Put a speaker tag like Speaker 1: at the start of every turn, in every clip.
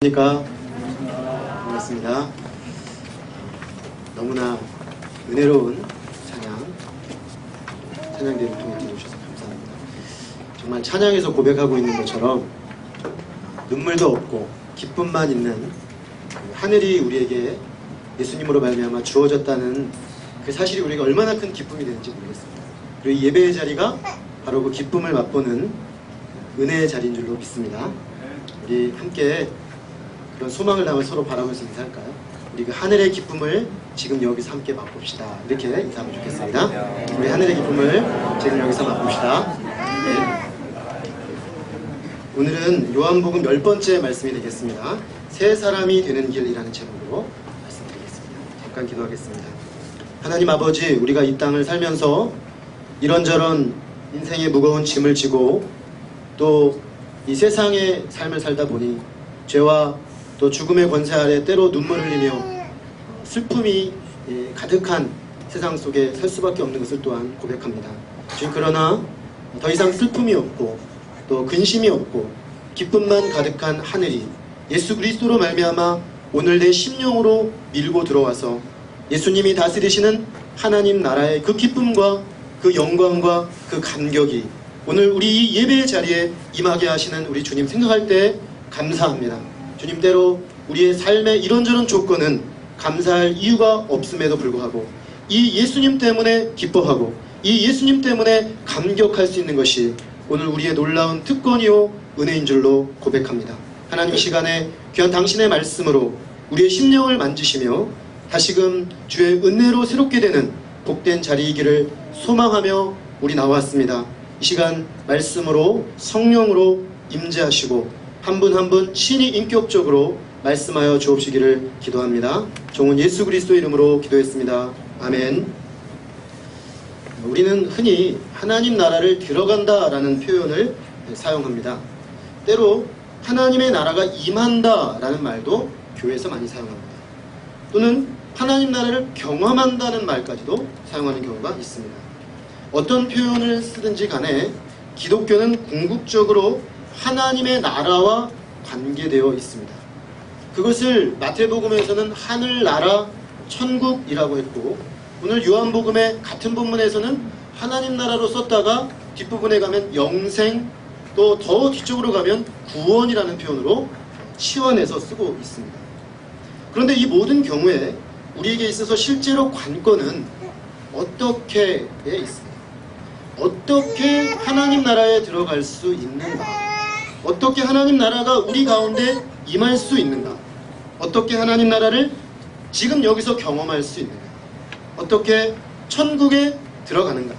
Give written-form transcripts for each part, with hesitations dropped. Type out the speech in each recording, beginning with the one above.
Speaker 1: 그러니까 반갑습니다. 너무나 은혜로운 찬양대를 통해 들어주셔서 감사합니다. 정말 찬양에서 고백하고 있는 것처럼 눈물도 없고 기쁨만 있는 하늘이 우리에게 예수님으로 말미암아 주어졌다는 그 사실이 우리가 얼마나 큰 기쁨이 되는지 모르겠습니다. 그리고 이 예배의 자리가 바로 그 기쁨을 맛보는 은혜의 자리인 줄로 믿습니다. 우리 함께 그런 소망을 담아 서로 바라보면서 인사할까요? 우리 그 하늘의 기쁨을 지금 여기서 함께 맛봅시다. 이렇게 인사하면 좋겠습니다. 우리 하늘의 기쁨을 지금 여기서 맛봅시다. 네. 오늘은 요한복음 10번째 말씀이 되겠습니다. 새 사람이 되는 길이라는 제목으로 말씀드리겠습니다. 잠깐 기도하겠습니다. 하나님 아버지, 우리가 이 땅을 살면서 이런저런 인생의 무거운 짐을 지고 또 이 세상의 삶을 살다 보니 죄와 또 죽음의 권세 아래 때로 눈물 흘리며 슬픔이 가득한 세상 속에 살 수밖에 없는 것을 또한 고백합니다. 주님, 그러나 더 이상 슬픔이 없고 또 근심이 없고 기쁨만 가득한 하늘이 예수 그리스도로 말미암아 오늘 내 심령으로 밀고 들어와서 예수님이 다스리시는 하나님 나라의 그 기쁨과 그 영광과 그 감격이 오늘 우리 이 예배의 자리에 임하게 하시는 우리 주님 생각할 때 감사합니다. 주님, 때로 우리의 삶의 이런저런 조건은 감사할 이유가 없음에도 불구하고 이 예수님 때문에 기뻐하고 이 예수님 때문에 감격할 수 있는 것이 오늘 우리의 놀라운 특권이요 은혜인 줄로 고백합니다. 하나님, 이 시간에 귀한 당신의 말씀으로 우리의 심령을 만지시며 다시금 주의 은혜로 새롭게 되는 복된 자리이기를 소망하며 우리 나왔습니다. 이 시간 말씀으로 성령으로 임재하시고 한 분 한 분 친히 인격적으로 말씀하여 주옵시기를 기도합니다. 종은 예수 그리스도 이름으로 기도했습니다. 아멘. 우리는 흔히 하나님 나라를 들어간다 라는 표현을 사용합니다. 때로 하나님의 나라가 임한다 라는 말도 교회에서 많이 사용합니다. 또는 하나님 나라를 경험한다는 말까지도 사용하는 경우가 있습니다. 어떤 표현을 쓰든지 간에 기독교는 궁극적으로 하나님의 나라와 관계되어 있습니다. 그것을 마태복음에서는 하늘나라, 천국이라고 했고, 오늘 요한복음의 같은 본문에서는 하나님 나라로 썼다가 뒷부분에 가면 영생, 또 더 뒤쪽으로 가면 구원이라는 표현으로 치환해서 쓰고 있습니다. 그런데 이 모든 경우에 우리에게 있어서 실제로 관건은 어떻게 있습니다. 어떻게 하나님 나라에 들어갈 수 있는가? 어떻게 하나님 나라가 우리 가운데 임할 수 있는가? 어떻게 하나님 나라를 지금 여기서 경험할 수 있는가? 어떻게 천국에 들어가는가?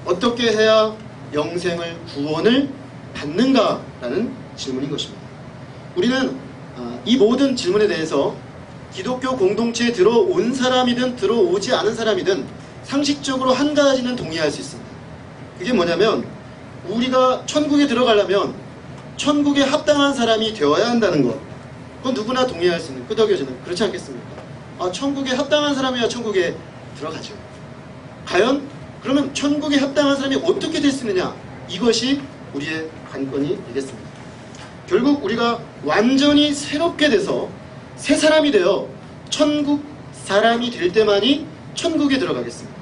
Speaker 1: 어떻게 해야 영생을, 구원을 받는가? 라는 질문인 것입니다. 우리는 이 모든 질문에 대해서 기독교 공동체에 들어온 사람이든 들어오지 않은 사람이든 상식적으로 한 가지는 동의할 수 있습니다. 그게 뭐냐면 우리가 천국에 들어가려면 천국에 합당한 사람이 되어야 한다는 것. 그건 누구나 동의할 수 있는, 끄덕여지는, 그렇지 않겠습니까? 천국에 합당한 사람이야 천국에 들어가죠. 과연 그러면 천국에 합당한 사람이 어떻게 될 수 있느냐? 이것이 우리의 관건이 되겠습니다. 결국 우리가 완전히 새롭게 돼서 새 사람이 되어 천국 사람이 될 때만이 천국에 들어가겠습니다.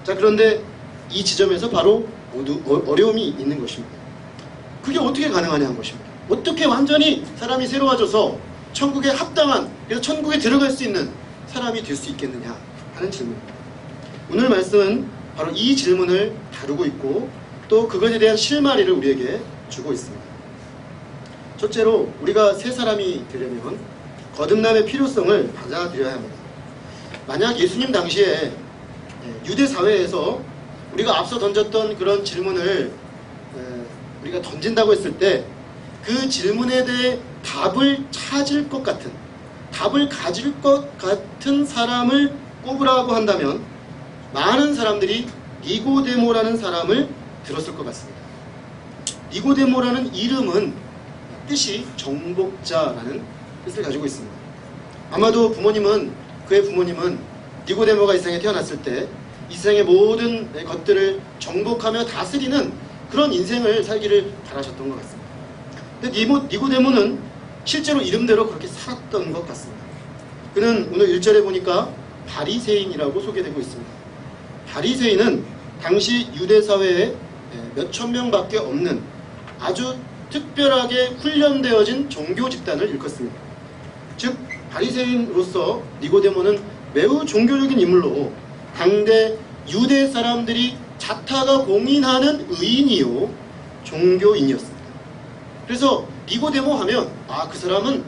Speaker 1: 자, 그런데 이 지점에서 바로 모두 어려움이 있는 것입니다. 그게 어떻게 가능하냐 는 것입니다. 어떻게 완전히 사람이 새로워져서 천국에 합당한, 그래서 천국에 들어갈 수 있는 사람이 될 수 있겠느냐 하는 질문입니다. 오늘 말씀은 바로 이 질문을 다루고 있고 또 그것에 대한 실마리를 우리에게 주고 있습니다. 첫째로 우리가 새 사람이 되려면 거듭남의 필요성을 받아들여야 합니다. 만약 예수님 당시에 유대 사회에서 우리가 앞서 던졌던 그런 질문을 우리가 던진다고 했을 때 그 질문에 대해 답을 찾을 것 같은, 답을 가질 것 같은 사람을 꼽으라고 한다면 많은 사람들이 니고데모라는 사람을 들었을 것 같습니다. 니고데모라는 이름은 뜻이 정복자라는 뜻을 가지고 있습니다. 아마도 그의 부모님은 니고데모가 이 세상에 태어났을 때 이 세상의 모든 것들을 정복하며 다스리는 그런 인생을 살기를 바라셨던 것 같습니다. 근데 니고데모는 실제로 이름대로 그렇게 살았던 것 같습니다. 그는 오늘 1절에 보니까 바리새인이라고 소개되고 있습니다. 바리새인은 당시 유대 사회에 몇천 명밖에 없는 아주 특별하게 훈련되어진 종교 집단을 일컫습니다. 즉 바리새인으로서 니고데모는 매우 종교적인 인물로 당대 유대 사람들이 자타가 공인하는 의인이요 종교인이었습니다. 그래서 니고데모 하면 그 사람은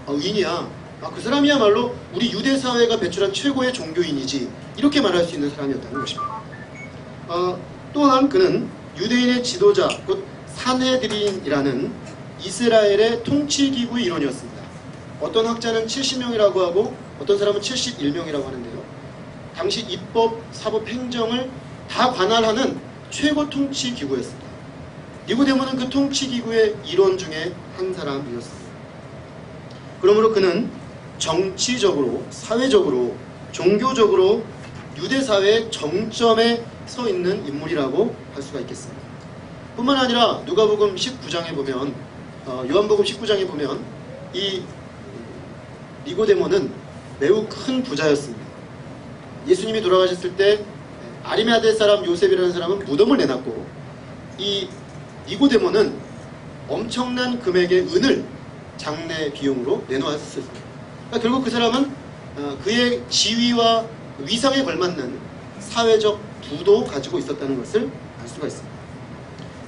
Speaker 1: 의인이야, 그 사람이야말로 우리 유대 사회가 배출한 최고의 종교인이지, 이렇게 말할 수 있는 사람이었다는 것입니다. 또한 그는 유대인의 지도자 곧 산헤드린이라는 이스라엘의 통치기구의 일원이었습니다. 어떤 학자는 70명이라고 하고 어떤 사람은 71명이라고 하는데요. 당시 입법, 사법, 행정을 다 관할하는 최고 통치기구였습니다. 니고데모는 그 통치기구의 일원 중에 한 사람이었습니다. 그러므로 그는 정치적으로, 사회적으로, 종교적으로 유대사회의 정점에 서 있는 인물이라고 할 수가 있겠습니다. 뿐만 아니라 누가복음 19장에 보면, 요한복음 19장에 보면 이 니고데모는 매우 큰 부자였습니다. 예수님이 돌아가셨을 때 아리마대 사람 요셉이라는 사람은 무덤을 내놨고, 이 니고데모는 엄청난 금액의 은을 장례 비용으로 내놓았습니다. 그러니까 결국 그 사람은 그의 지위와 위상에 걸맞는 사회적 부도 가지고 있었다는 것을 알 수가 있습니다.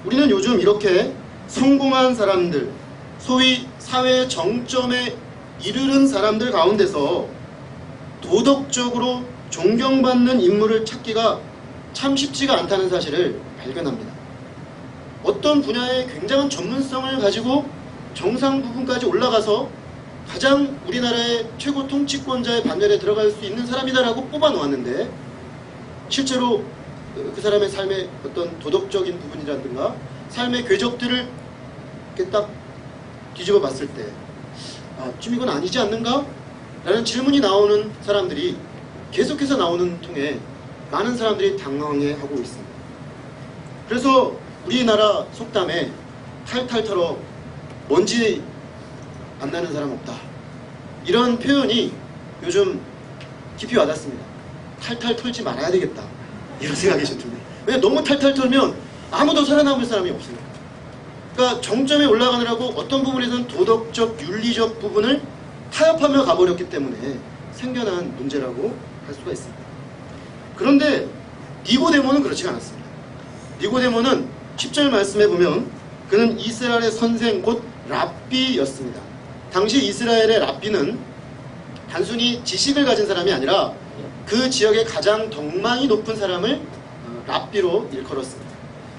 Speaker 1: 우리는 요즘 이렇게 성공한 사람들, 소위 사회의 정점에 이르는 사람들 가운데서 도덕적으로 존경받는 인물을 찾기가 참 쉽지가 않다는 사실을 발견합니다. 어떤 분야에 굉장한 전문성을 가지고 정상 부분까지 올라가서 가장 우리나라의 최고 통치권자의 반열에 들어갈 수 있는 사람이다라고 뽑아놓았는데, 실제로 그 사람의 삶의 어떤 도덕적인 부분이라든가 삶의 궤적들을 이렇게 딱 뒤집어 봤을 때 좀 이건 아니지 않는가? 라는 질문이 나오는 사람들이 계속해서 나오는 통에 많은 사람들이 당황해하고 있습니다. 그래서 우리나라 속담에 탈탈 털어 먼지 안 나는 사람 없다, 이런 표현이 요즘 깊이 와닿습니다. 탈탈 털지 말아야 되겠다, 이런 생각이 좀 듭니다. 왜냐면 너무 탈탈 털면 아무도 살아남을 사람이 없습니다. 그러니까 정점에 올라가느라고 어떤 부분에서는 도덕적, 윤리적 부분을 타협하며 가버렸기 때문에 생겨난 문제라고 할 수가 있습니다. 그런데 니고데모는 그렇지 않았습니다. 니고데모는 10절 말씀에 보면 그는 이스라엘의 선생 곧 랍비였습니다. 당시 이스라엘의 랍비는 단순히 지식을 가진 사람이 아니라 그 지역의 가장 덕망이 높은 사람을 랍비로 일컬었습니다.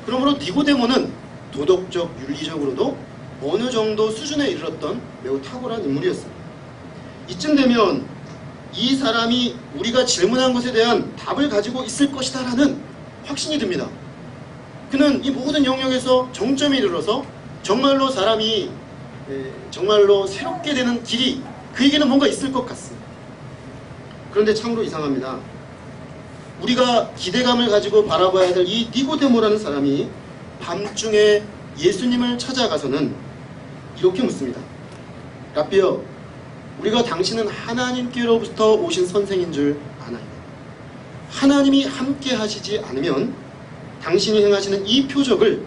Speaker 1: 그러므로 니고데모는 도덕적, 윤리적으로도 어느 정도 수준에 이르렀던 매우 탁월한 인물이었습니다. 이쯤 되면 이 사람이 우리가 질문한 것에 대한 답을 가지고 있을 것이다 라는 확신이 듭니다. 그는 이 모든 영역에서 정점에 이르러서 정말로 사람이 정말로 새롭게 되는 길이 그에게는 뭔가 있을 것 같습니다. 그런데 참으로 이상합니다. 우리가 기대감을 가지고 바라봐야 될 이 니고데모라는 사람이 밤중에 예수님을 찾아가서는 이렇게 묻습니다. 랍비여, 우리가 당신은 하나님께로부터 오신 선생인 줄 아나이다. 하나님이 함께 하시지 않으면 당신이 행하시는 이 표적을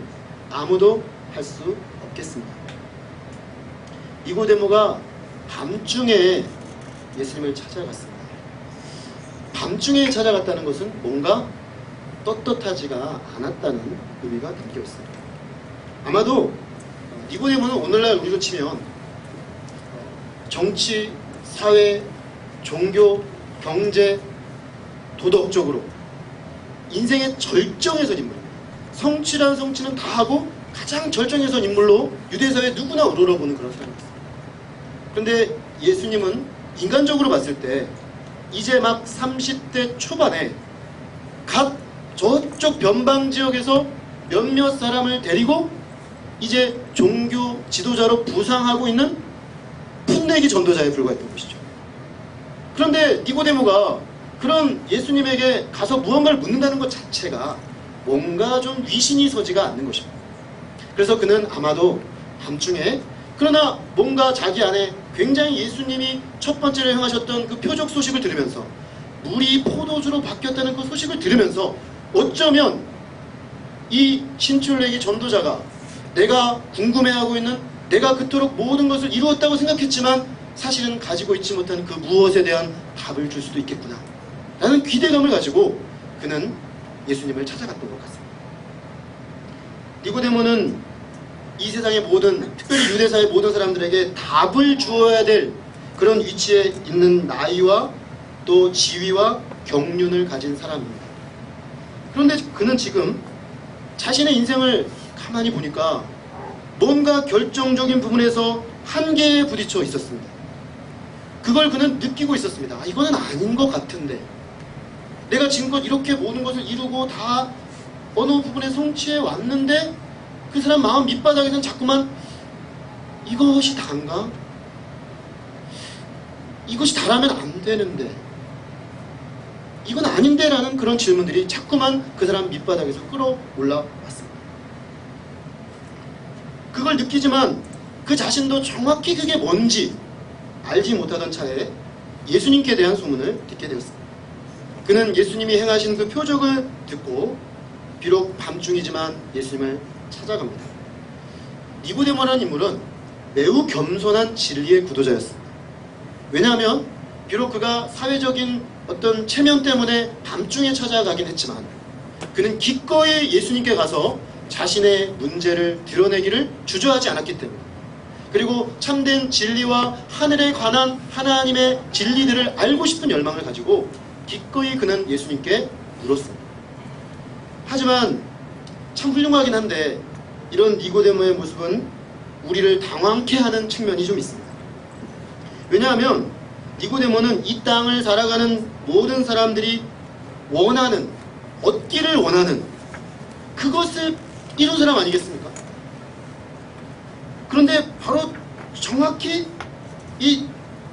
Speaker 1: 아무도 할 수 없겠습니다. 니고데모가 밤중에 예수님을 찾아갔습니다. 밤중에 찾아갔다는 것은 뭔가 떳떳하지가 않았다는 의미가 담겨 있습니다. 아마도 니고데모는 오늘날 우리로 치면 정치, 사회, 종교, 경제, 도덕적으로 인생의 절정에 선 인물입니다. 성취란 성취는 다 하고 가장 절정에 선 인물로 유대사회 누구나 우러러보는 그런 사람이었습니다. 그런데 예수님은 인간적으로 봤을 때 이제 막 30대 초반에 각 저쪽 변방지역에서 몇몇 사람을 데리고 이제 종교 지도자로 부상하고 있는 풋내기 전도자에 불과했던 것이죠. 그런데 니고데모가 그런 예수님에게 가서 무언가를 묻는다는 것 자체가 뭔가 좀 위신이 서지가 않는 것입니다. 그래서 그는 아마도 밤중에 그러나 뭔가 자기 안에 굉장히 예수님이 첫 번째로 행하셨던 그 표적 소식을 들으면서 물이 포도주로 바뀌었다는 그 소식을 들으면서 어쩌면 이 신출내기 전도자가 내가 궁금해하고 있는, 내가 그토록 모든 것을 이루었다고 생각했지만 사실은 가지고 있지 못한 그 무엇에 대한 답을 줄 수도 있겠구나 라는 기대감을 가지고 그는 예수님을 찾아갔던 것 같습니다. 니고데모는 이 세상의 모든, 특별히 유대사의 모든 사람들에게 답을 주어야 될 그런 위치에 있는 나이와 또 지위와 경륜을 가진 사람입니다. 그런데 그는 지금 자신의 인생을 가만히 보니까 뭔가 결정적인 부분에서 한계에 부딪혀 있었습니다. 그걸 그는 느끼고 있었습니다. 아, 이거는 아닌 것 같은데, 내가 지금껏 이렇게 모든 것을 이루고 다 어느 부분에 성취해 왔는데 그 사람 마음 밑바닥에서는 자꾸만 이것이 다인가? 이것이 다라면 안 되는데, 이건 아닌데 라는 그런 질문들이 자꾸만 그 사람 밑바닥에서 끌어올라 왔습니다. 그걸 느끼지만 그 자신도 정확히 그게 뭔지 알지 못하던 차에 예수님께 대한 소문을 듣게 되었습니다. 그는 예수님이 행하신 그 표적을 듣고 비록 밤중이지만 예수님을 찾아갑니다. 니고데모라는 인물은 매우 겸손한 진리의 구도자였습니다. 왜냐하면 비록 그가 사회적인 어떤 체면 때문에 밤중에 찾아가긴 했지만 그는 기꺼이 예수님께 가서 자신의 문제를 드러내기를 주저하지 않았기 때문에, 그리고 참된 진리와 하늘에 관한 하나님의 진리들을 알고 싶은 열망을 가지고 기꺼이 그는 예수님께 물었습니다. 하지만 참 훌륭하긴 한데 이런 니고데모의 모습은 우리를 당황케 하는 측면이 좀 있습니다. 왜냐하면 니고데모는 이 땅을 살아가는 모든 사람들이 원하는, 얻기를 원하는 그것을 이룬 사람 아니겠습니까? 그런데 바로 정확히 이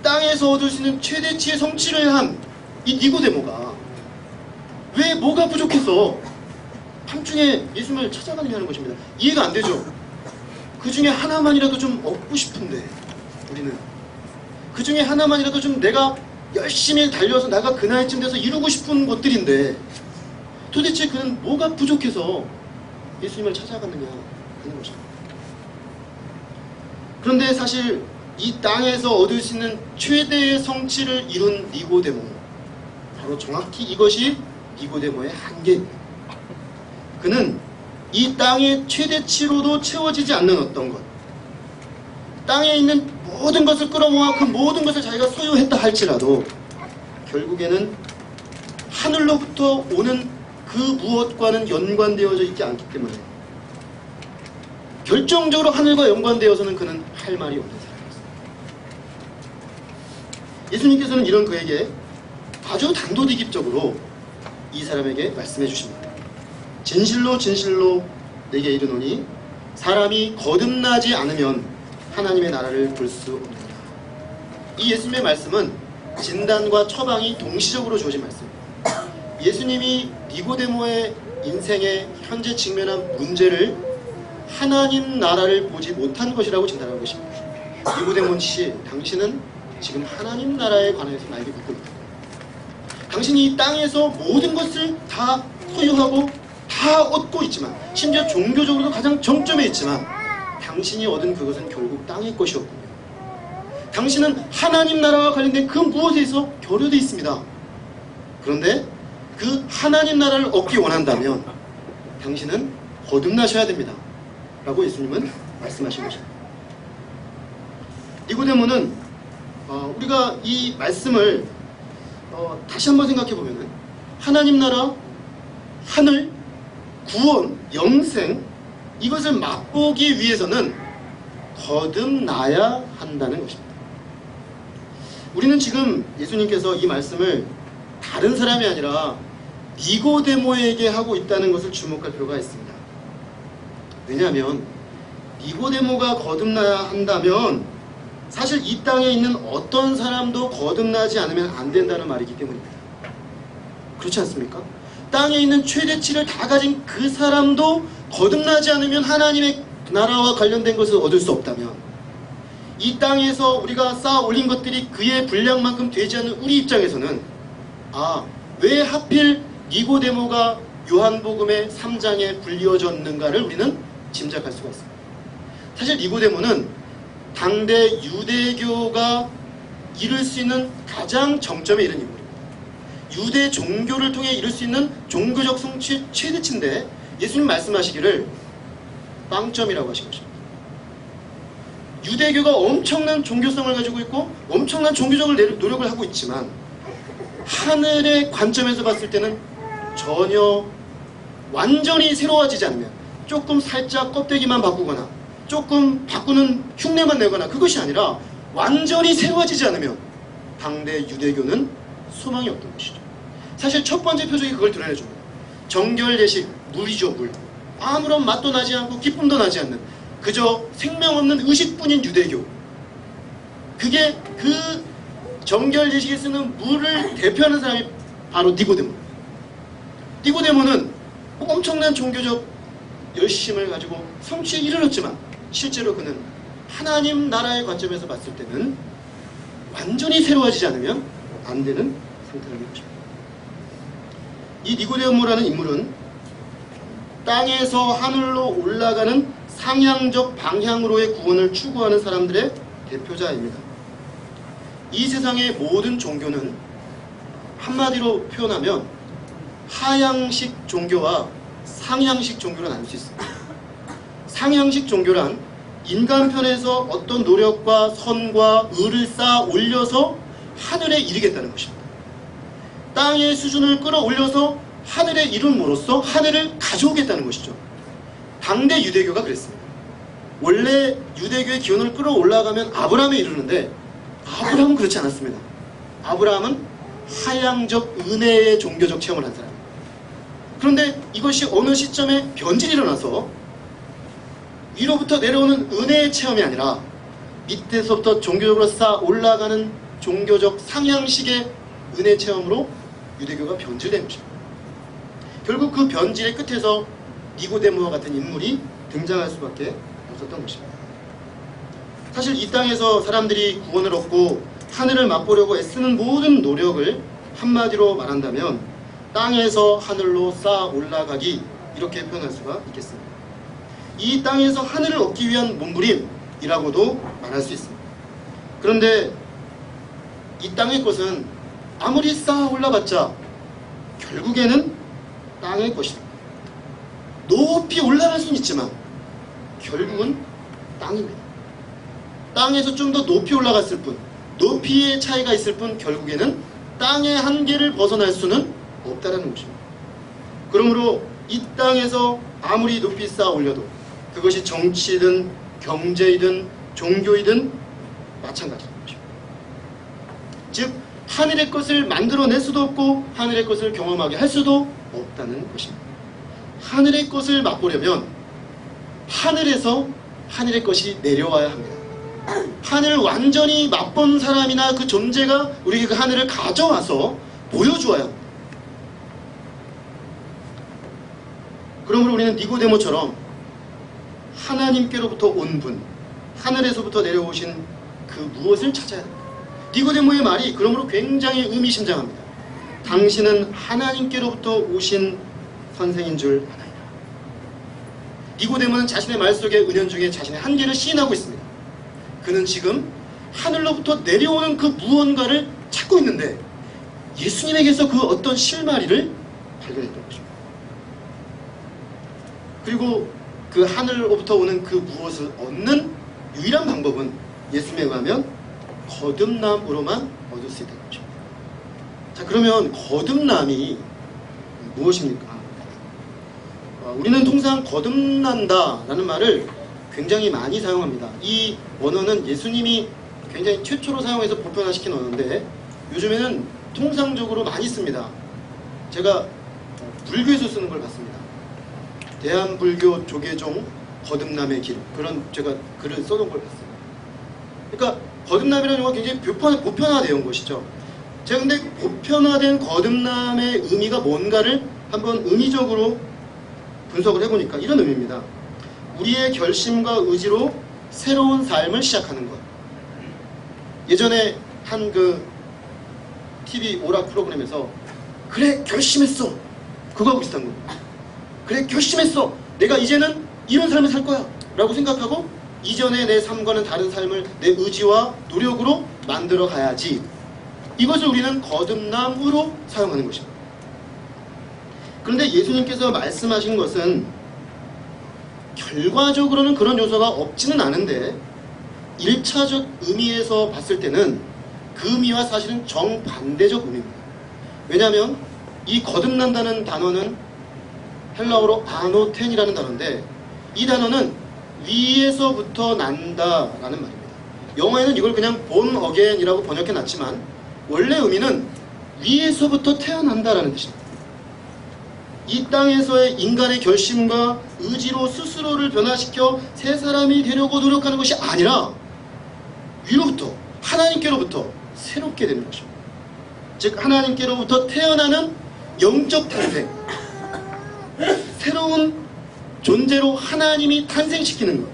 Speaker 1: 땅에서 얻을 수 있는 최대치의 성취를 한 이 니고데모가 왜 뭐가 부족해서 밤중에 예수님을 찾아가느냐 하는 것입니다. 이해가 안 되죠? 그 중에 하나만이라도 좀 얻고 싶은데, 우리는 그 중에 하나만이라도 좀 내가 열심히 달려서 내가 그 나이쯤 돼서 이루고 싶은 것들인데 도대체 그는 뭐가 부족해서 예수님을 찾아갔느냐 하는 것입니다. 그런데 사실 이 땅에서 얻을 수 있는 최대의 성취를 이룬 니고데모, 바로 정확히 이것이 니고데모의 한계입니다. 그는 이 땅의 최대치로도 채워지지 않는 어떤 것, 땅에 있는 모든 것을 끌어모아 그 모든 것을 자기가 소유했다 할지라도 결국에는 하늘로부터 오는 그 무엇과는 연관되어져 있지 않기 때문에 결정적으로 하늘과 연관되어서는 그는 할 말이 없는 사람이었습니다. 예수님께서는 이런 그에게 아주 단도직입적으로 이 사람에게 말씀해 주십니다. 진실로 진실로 내게 이르노니 사람이 거듭나지 않으면 하나님의 나라를 볼 수 없느니라. 이 예수님의 말씀은 진단과 처방이 동시적으로 주어진 말씀입니다. 예수님이 니고데모의 인생에 현재 직면한 문제를 하나님 나라를 보지 못한 것이라고 진단한 것입니다. 니고데모 씨, 당신은 지금 하나님 나라에 관해서 나에게 묻고 있다. 당신이 이 땅에서 모든 것을 다 소유하고 다 얻고 있지만, 심지어 종교적으로도 가장 정점에 있지만 당신이 얻은 그것은 결국 땅의 것이었군요. 당신은 하나님 나라와 관련된 그 무엇에서 결여되어 있습니다. 그런데 그 하나님 나라를 얻기 원한다면 당신은 거듭나셔야 됩니다 라고 예수님은 말씀하신 것입니다. 니고데모는 우리가 이 말씀을 다시 한번 생각해 보면 하나님 나라, 하늘, 구원, 영생, 이것을 맛보기 위해서는 거듭나야 한다는 것입니다. 우리는 지금 예수님께서 이 말씀을 다른 사람이 아니라 니고데모에게 하고 있다는 것을 주목할 필요가 있습니다. 왜냐하면 니고데모가 거듭나야 한다면 사실 이 땅에 있는 어떤 사람도 거듭나지 않으면 안 된다는 말이기 때문입니다. 그렇지 않습니까? 땅에 있는 최대치를 다 가진 그 사람도 거듭나지 않으면 하나님의 나라와 관련된 것을 얻을 수 없다면 이 땅에서 우리가 쌓아 올린 것들이 그의 분량만큼 되지 않는 우리 입장에서는 왜 하필 니고데모가 요한복음의 3장에 불리어졌는가를 우리는 짐작할 수가 있습니다. 사실 니고데모는 당대 유대교가 이룰 수 있는 가장 정점에 이른 인물입니다. 유대 종교를 통해 이룰 수 있는 종교적 성취의 최대치인데 예수님 말씀하시기를 빵점이라고 하신 것입니다. 유대교가 엄청난 종교성을 가지고 있고 엄청난 종교적인 노력을 하고 있지만 하늘의 관점에서 봤을 때는 전혀 완전히 새로워지지 않으면 조금 살짝 껍데기만 바꾸거나 조금 바꾸는 흉내만 내거나 그것이 아니라 완전히 새로워지지 않으면 당대 유대교는 소망이 없던 것이죠. 사실 첫 번째 표적이 그걸 드러내줍니다. 정결예식, 물이죠, 물. 아무런 맛도 나지 않고 기쁨도 나지 않는 그저 생명 없는 의식뿐인 유대교. 그게 그 정결예식에 쓰는 물을 대표하는 사람이 바로 니고데모. 니고데모는 엄청난 종교적 열심을 가지고 성취에 이르렀지만 실제로 그는 하나님 나라의 관점에서 봤을 때는 완전히 새로워지지 않으면 안 되는 상태라는 것입니다. 이 니고데모라는 인물은 땅에서 하늘로 올라가는 상향적 방향으로의 구원을 추구하는 사람들의 대표자입니다. 이 세상의 모든 종교는 한마디로 표현하면 하향식 종교와 상향식 종교로 나눌 수 있습니다. 상향식 종교란 인간편에서 어떤 노력과 선과 의를 쌓아 올려서 하늘에 이르겠다는 것입니다. 땅의 수준을 끌어올려서 하늘에 이름으로써 하늘을 가져오겠다는 것이죠. 당대 유대교가 그랬습니다. 원래 유대교의 기원을 끌어올라가면 아브라함에 이르는데 아브라함은 그렇지 않았습니다. 아브라함은 하향적 은혜의 종교적 체험을 한 사람입니다. 그런데 이것이 어느 시점에 변질이 일어나서 위로부터 내려오는 은혜의 체험이 아니라 밑에서부터 종교적으로 쌓아 올라가는 종교적 상향식의 은혜 체험으로 유대교가 변질된 것입니다. 결국 그 변질의 끝에서 니고데모와 같은 인물이 등장할 수밖에 없었던 것입니다. 사실 이 땅에서 사람들이 구원을 얻고 하늘을 맛보려고 애쓰는 모든 노력을 한마디로 말한다면 땅에서 하늘로 쌓아 올라가기, 이렇게 표현할 수가 있겠습니다. 이 땅에서 하늘을 얻기 위한 몸부림이라고도 말할 수 있습니다. 그런데 이 땅의 것은 아무리 쌓아 올라봤자 결국에는 땅의 것입니다. 높이 올라갈 수는 있지만 결국은 땅입니다. 땅에서 좀 더 높이 올라갔을 뿐, 높이의 차이가 있을 뿐 결국에는 땅의 한계를 벗어날 수는 없다는 것입니다. 그러므로 이 땅에서 아무리 높이 쌓아 올려도 그것이 정치든 경제이든 종교이든 마찬가지인 것입니다. 즉 하늘의 것을 만들어낼 수도 없고 하늘의 것을 경험하게 할 수도 없다는 것입니다. 하늘의 것을 맛보려면 하늘에서 하늘의 것이 내려와야 합니다. 하늘을 완전히 맛본 사람이나 그 존재가 우리에게 그 하늘을 가져와서 보여주어야 합니다. 그러므로 우리는 니고데모처럼 하나님께로부터 온 분, 하늘에서부터 내려오신 그 무엇을 찾아야 합니다. 니고데모의 말이 그러므로 굉장히 의미심장합니다. 당신은 하나님께로부터 오신 선생인 줄 아나이다. 니고데모는 자신의 말 속에 은연중에 자신의 한계를 시인하고 있습니다. 그는 지금 하늘로부터 내려오는 그 무언가를 찾고 있는데 예수님에게서 그 어떤 실마리를 발견했던 것입니다. 그리고 그 하늘로부터 오는 그 무엇을 얻는 유일한 방법은 예수님에 의하면 거듭남으로만 얻을 수 있다는 것입니다. 자, 그러면 거듭남이 무엇입니까? 우리는 통상 거듭난다라는 말을 굉장히 많이 사용합니다. 이 원어는 예수님이 굉장히 최초로 사용해서 보편화시킨 언어인데 요즘에는 통상적으로 많이 씁니다. 제가 불교에서 쓰는 걸 봤습니다. 대한불교 조계종 거듭남의 길, 그런 제가 글을 써놓은 걸 봤어요. 그러니까 거듭남이라는 용어가 굉장히 보편화되어 것이죠. 제가 근데 보편화된 거듭남의 의미가 뭔가를 한번 의미적으로 분석을 해보니까 이런 의미입니다. 우리의 결심과 의지로 새로운 삶을 시작하는 것, 예전에 한 그 TV 오락 프로그램에서 그래 결심했어, 그거하고 비슷한 거예요. 그래 결심했어, 내가 이제는 이런 삶을 살 거야 라고 생각하고 이전의 내 삶과는 다른 삶을 내 의지와 노력으로 만들어 가야지. 이것을 우리는 거듭남으로 사용하는 것입니다. 그런데 예수님께서 말씀하신 것은 결과적으로는 그런 요소가 없지는 않은데 1차적 의미에서 봤을 때는 그 의미와 사실은 정반대적 의미입니다. 왜냐하면 이 거듭난다는 단어는 헬라어로 아노텐이라는 단어인데 이 단어는 위에서부터 난다라는 말입니다. 영어에는 이걸 그냥 born again이라고 번역해 놨지만 원래 의미는 위에서부터 태어난다라는 뜻입니다. 이 땅에서의 인간의 결심과 의지로 스스로를 변화시켜 새 사람이 되려고 노력하는 것이 아니라 위로부터, 하나님께로부터 새롭게 되는 것입니다. 즉 하나님께로부터 태어나는 영적 탄생, 새로운 존재로 하나님이 탄생시키는 것.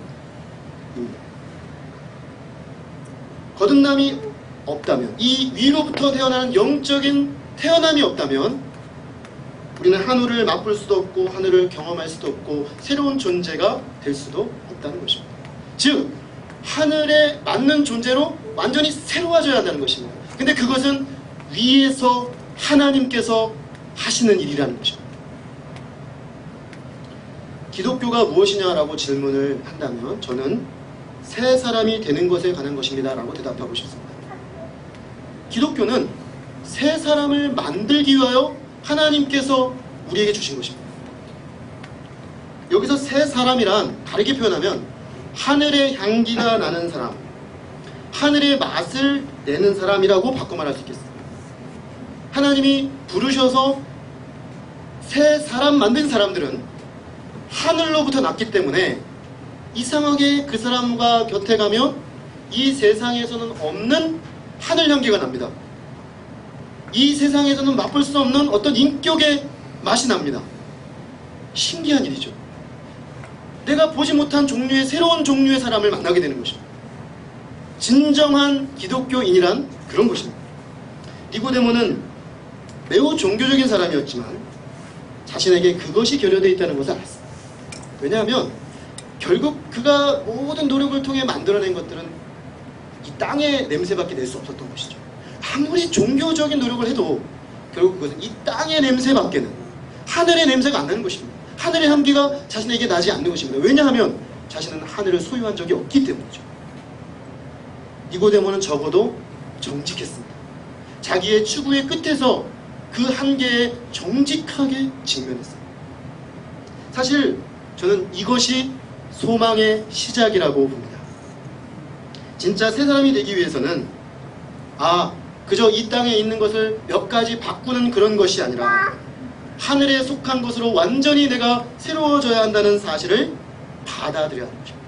Speaker 1: 거듭남이 없다면, 이 위로부터 태어나는 영적인 태어남이 없다면 우리는 하늘을 맛볼 수도 없고 하늘을 경험할 수도 없고 새로운 존재가 될 수도 없다는 것입니다. 즉 하늘에 맞는 존재로 완전히 새로워져야 한다는 것입니다. 근데 그것은 위에서 하나님께서 하시는 일이라는 것입니다. 기독교가 무엇이냐라고 질문을 한다면 저는 새 사람이 되는 것에 관한 것입니다 라고 대답하고 싶습니다. 기독교는 새 사람을 만들기 위하여 하나님께서 우리에게 주신 것입니다. 여기서 새 사람이란 다르게 표현하면 하늘의 향기가 나는 사람, 하늘의 맛을 내는 사람이라고 바꿔 말할 수 있겠습니다. 하나님이 부르셔서 새 사람 만든 사람들은 하늘로부터 났기 때문에 이상하게 그 사람과 곁에 가면 이 세상에서는 없는 하늘 향기가 납니다. 이 세상에서는 맛볼 수 없는 어떤 인격의 맛이 납니다. 신기한 일이죠. 내가 보지 못한 종류의 새로운 종류의 사람을 만나게 되는 것입니다. 진정한 기독교인이란 그런 것입니다. 니고데모는 매우 종교적인 사람이었지만 자신에게 그것이 결여되어 있다는 것을 알았습니다. 왜냐하면 결국 그가 모든 노력을 통해 만들어낸 것들은 이 땅의 냄새밖에 낼 수 없었던 것이죠. 아무리 종교적인 노력을 해도 결국 그것은 이 땅의 냄새밖에는 하늘의 냄새가 안 나는 것입니다. 하늘의 향기가 자신에게 나지 않는 것입니다. 왜냐하면 자신은 하늘을 소유한 적이 없기 때문이죠. 니고데모는 적어도 정직했습니다. 자기의 추구의 끝에서 그 한계에 정직하게 직면했습니다. 사실 저는 이것이 소망의 시작이라고 봅니다. 진짜 새 사람이 되기 위해서는 그저 이 땅에 있는 것을 몇 가지 바꾸는 그런 것이 아니라 하늘에 속한 것으로 완전히 내가 새로워져야 한다는 사실을 받아들여야 하는 것입니다.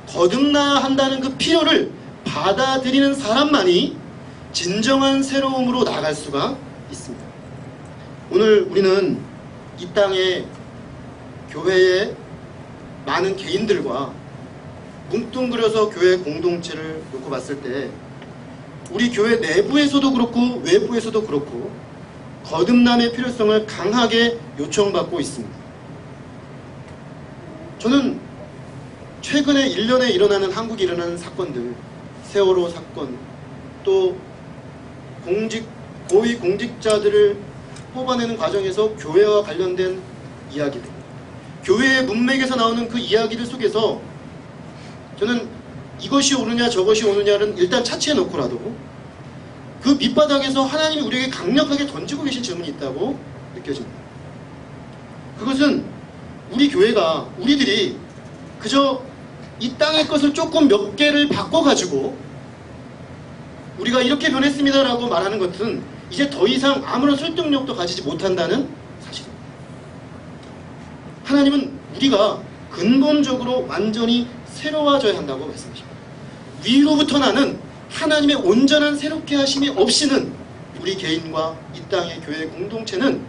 Speaker 1: 거듭나야 한다는 그 필요를 받아들이는 사람만이 진정한 새로움으로 나아갈 수가 있습니다. 오늘 우리는 이 땅에 교회의 많은 개인들과 뭉뚱그려서 교회 공동체를 놓고 봤을 때 우리 교회 내부에서도 그렇고 외부에서도 그렇고 거듭남의 필요성을 강하게 요청받고 있습니다. 저는 최근에 1년에 일어나는 한국에 일어나는 사건들, 세월호 사건, 또 고위 공직자들을 뽑아내는 과정에서 교회와 관련된 이야기들, 교회의 문맥에서 나오는 그 이야기들 속에서 저는 이것이 옳으냐 저것이 옳으냐는 일단 차치해 놓고라도 그 밑바닥에서 하나님이 우리에게 강력하게 던지고 계신 질문이 있다고 느껴집니다. 그것은 우리 교회가, 우리들이 그저 이 땅의 것을 조금 몇 개를 바꿔가지고 우리가 이렇게 변했습니다 라고 말하는 것은 이제 더 이상 아무런 설득력도 가지지 못한다는 사실입니다. 하나님은 우리가 근본적으로 완전히 새로워져야 한다고 말씀하십니다. 위로부터 나는 하나님의 온전한 새롭게 하심이 없이는 우리 개인과 이 땅의 교회 공동체는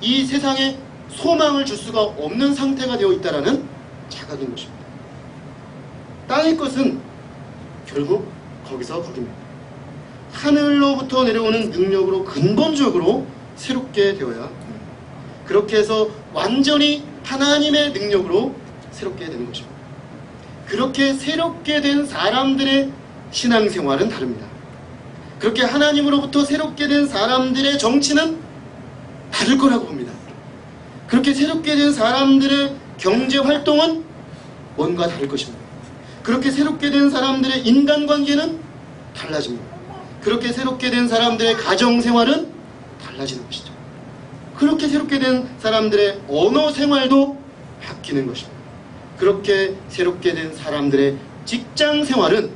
Speaker 1: 이 세상에 소망을 줄 수가 없는 상태가 되어 있다는 자각인 것입니다. 땅의 것은 결국 거기서 거깁니다. 하늘로부터 내려오는 능력으로 근본적으로 새롭게 되어야 합니다. 그렇게 해서 완전히 하나님의 능력으로 새롭게 되는 것입니다. 그렇게 새롭게 된 사람들의 신앙생활은 다릅니다. 그렇게 하나님으로부터 새롭게 된 사람들의 정치는 다를 거라고 봅니다. 그렇게 새롭게 된 사람들의 경제활동은 뭔가 다를 것입니다. 그렇게 새롭게 된 사람들의 인간관계는 달라집니다. 그렇게 새롭게 된 사람들의 가정생활은 달라지는 것이죠. 그렇게 새롭게 된 사람들의 언어생활도 바뀌는 것입니다. 그렇게 새롭게 된 사람들의 직장생활은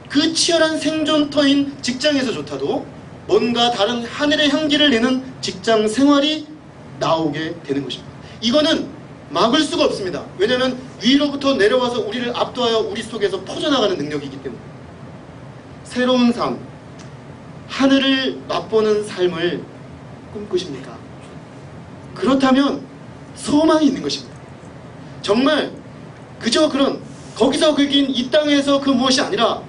Speaker 1: 그 치열한 생존터인 직장에서조차도 뭔가 다른 하늘의 향기를 내는 직장생활이 나오게 되는 것입니다. 이거는 막을 수가 없습니다. 왜냐하면 위로부터 내려와서 우리를 압도하여 우리 속에서 퍼져나가는 능력이기 때문에. 새로운 삶, 하늘을 맛보는 삶을 꿈꾸십니까? 그렇다면 소망이 있는 것입니다. 정말 그저 그런 거기서 그긴 이 땅에서 그 무엇이 아니라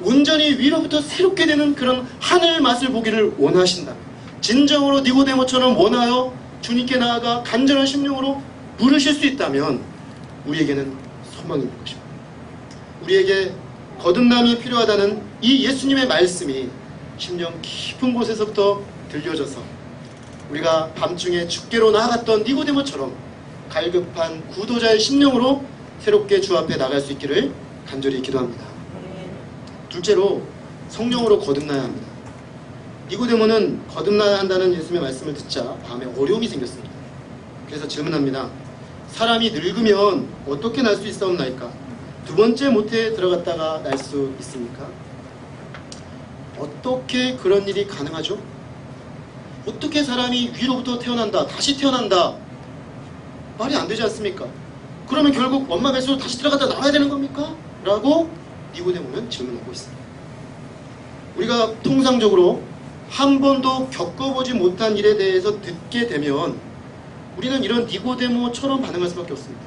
Speaker 1: 온전히 위로부터 새롭게 되는 그런 하늘 맛을 보기를 원하신다. 진정으로 니고데모처럼 원하여 주님께 나아가 간절한 심령으로 물으실 수 있다면 우리에게는 소망이 있는 것입니다. 우리에게 거듭남이 필요하다는 이 예수님의 말씀이 심령 깊은 곳에서부터 들려져서 우리가 밤중에 죽게로 나아갔던 니고데모처럼 갈급한 구도자의 심령으로 새롭게 주 앞에 나갈 수 있기를 간절히 기도합니다. 둘째로 성령으로 거듭나야 합니다. 니고데모는 거듭나야 한다는 예수님의 말씀을 듣자 마음에 어려움이 생겼습니다. 그래서 질문합니다. 사람이 늙으면 어떻게 날 수 있사옵나이까? 두 번째 모태에 들어갔다가 날 수 있습니까? 어떻게 그런 일이 가능하죠? 어떻게 사람이 위로부터 태어난다, 다시 태어난다? 말이 안 되지 않습니까? 그러면 결국 엄마 뱃속으로 다시 들어갔다 나와야 되는 겁니까? 라고 니고데모는 질문하고 있습니다. 우리가 통상적으로 한 번도 겪어보지 못한 일에 대해서 듣게 되면 우리는 이런 니고데모처럼 반응할 수밖에 없습니다.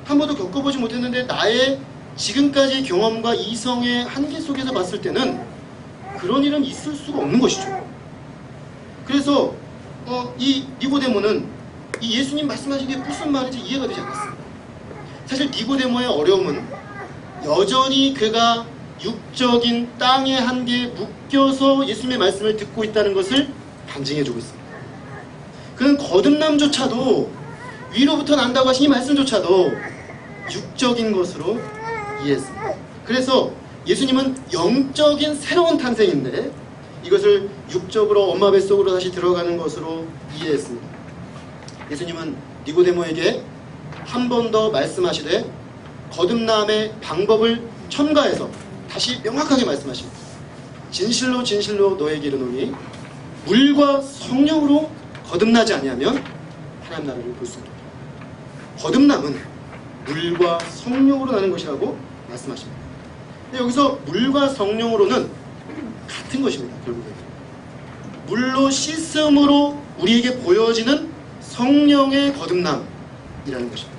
Speaker 1: 한 번도 겪어보지 못했는데 나의 지금까지 경험과 이성의 한계 속에서 봤을 때는 그런 일은 있을 수가 없는 것이죠. 그래서 이 니고데모는 이 예수님 말씀하신 게 무슨 말인지 이해가 되지 않았습니다. 사실 니고데모의 어려움은 여전히 그가 육적인 땅의 한계에 묶여서 예수님의 말씀을 듣고 있다는 것을 반증해주고 있습니다. 그는 거듭남조차도 위로부터 난다고 하신 이 말씀조차도 육적인 것으로 이해했습니다. 그래서 예수님은 영적인 새로운 탄생인데 이것을 육적으로 엄마 뱃속으로 다시 들어가는 것으로 이해했습니다. 예수님은 니고데모에게 한 번 더 말씀하시되 거듭남의 방법을 첨가해서 다시 명확하게 말씀하십니다. 진실로 진실로 너에게 이르노니 물과 성령으로 거듭나지 아니하면 하나님 나라를 볼 수 없다. 거듭남은 물과 성령으로 나는 것이라고 말씀하십니다. 근데 여기서 물과 성령으로는 같은 것입니다. 결국에 물로 씻음으로 우리에게 보여지는 성령의 거듭남이라는 것입니다.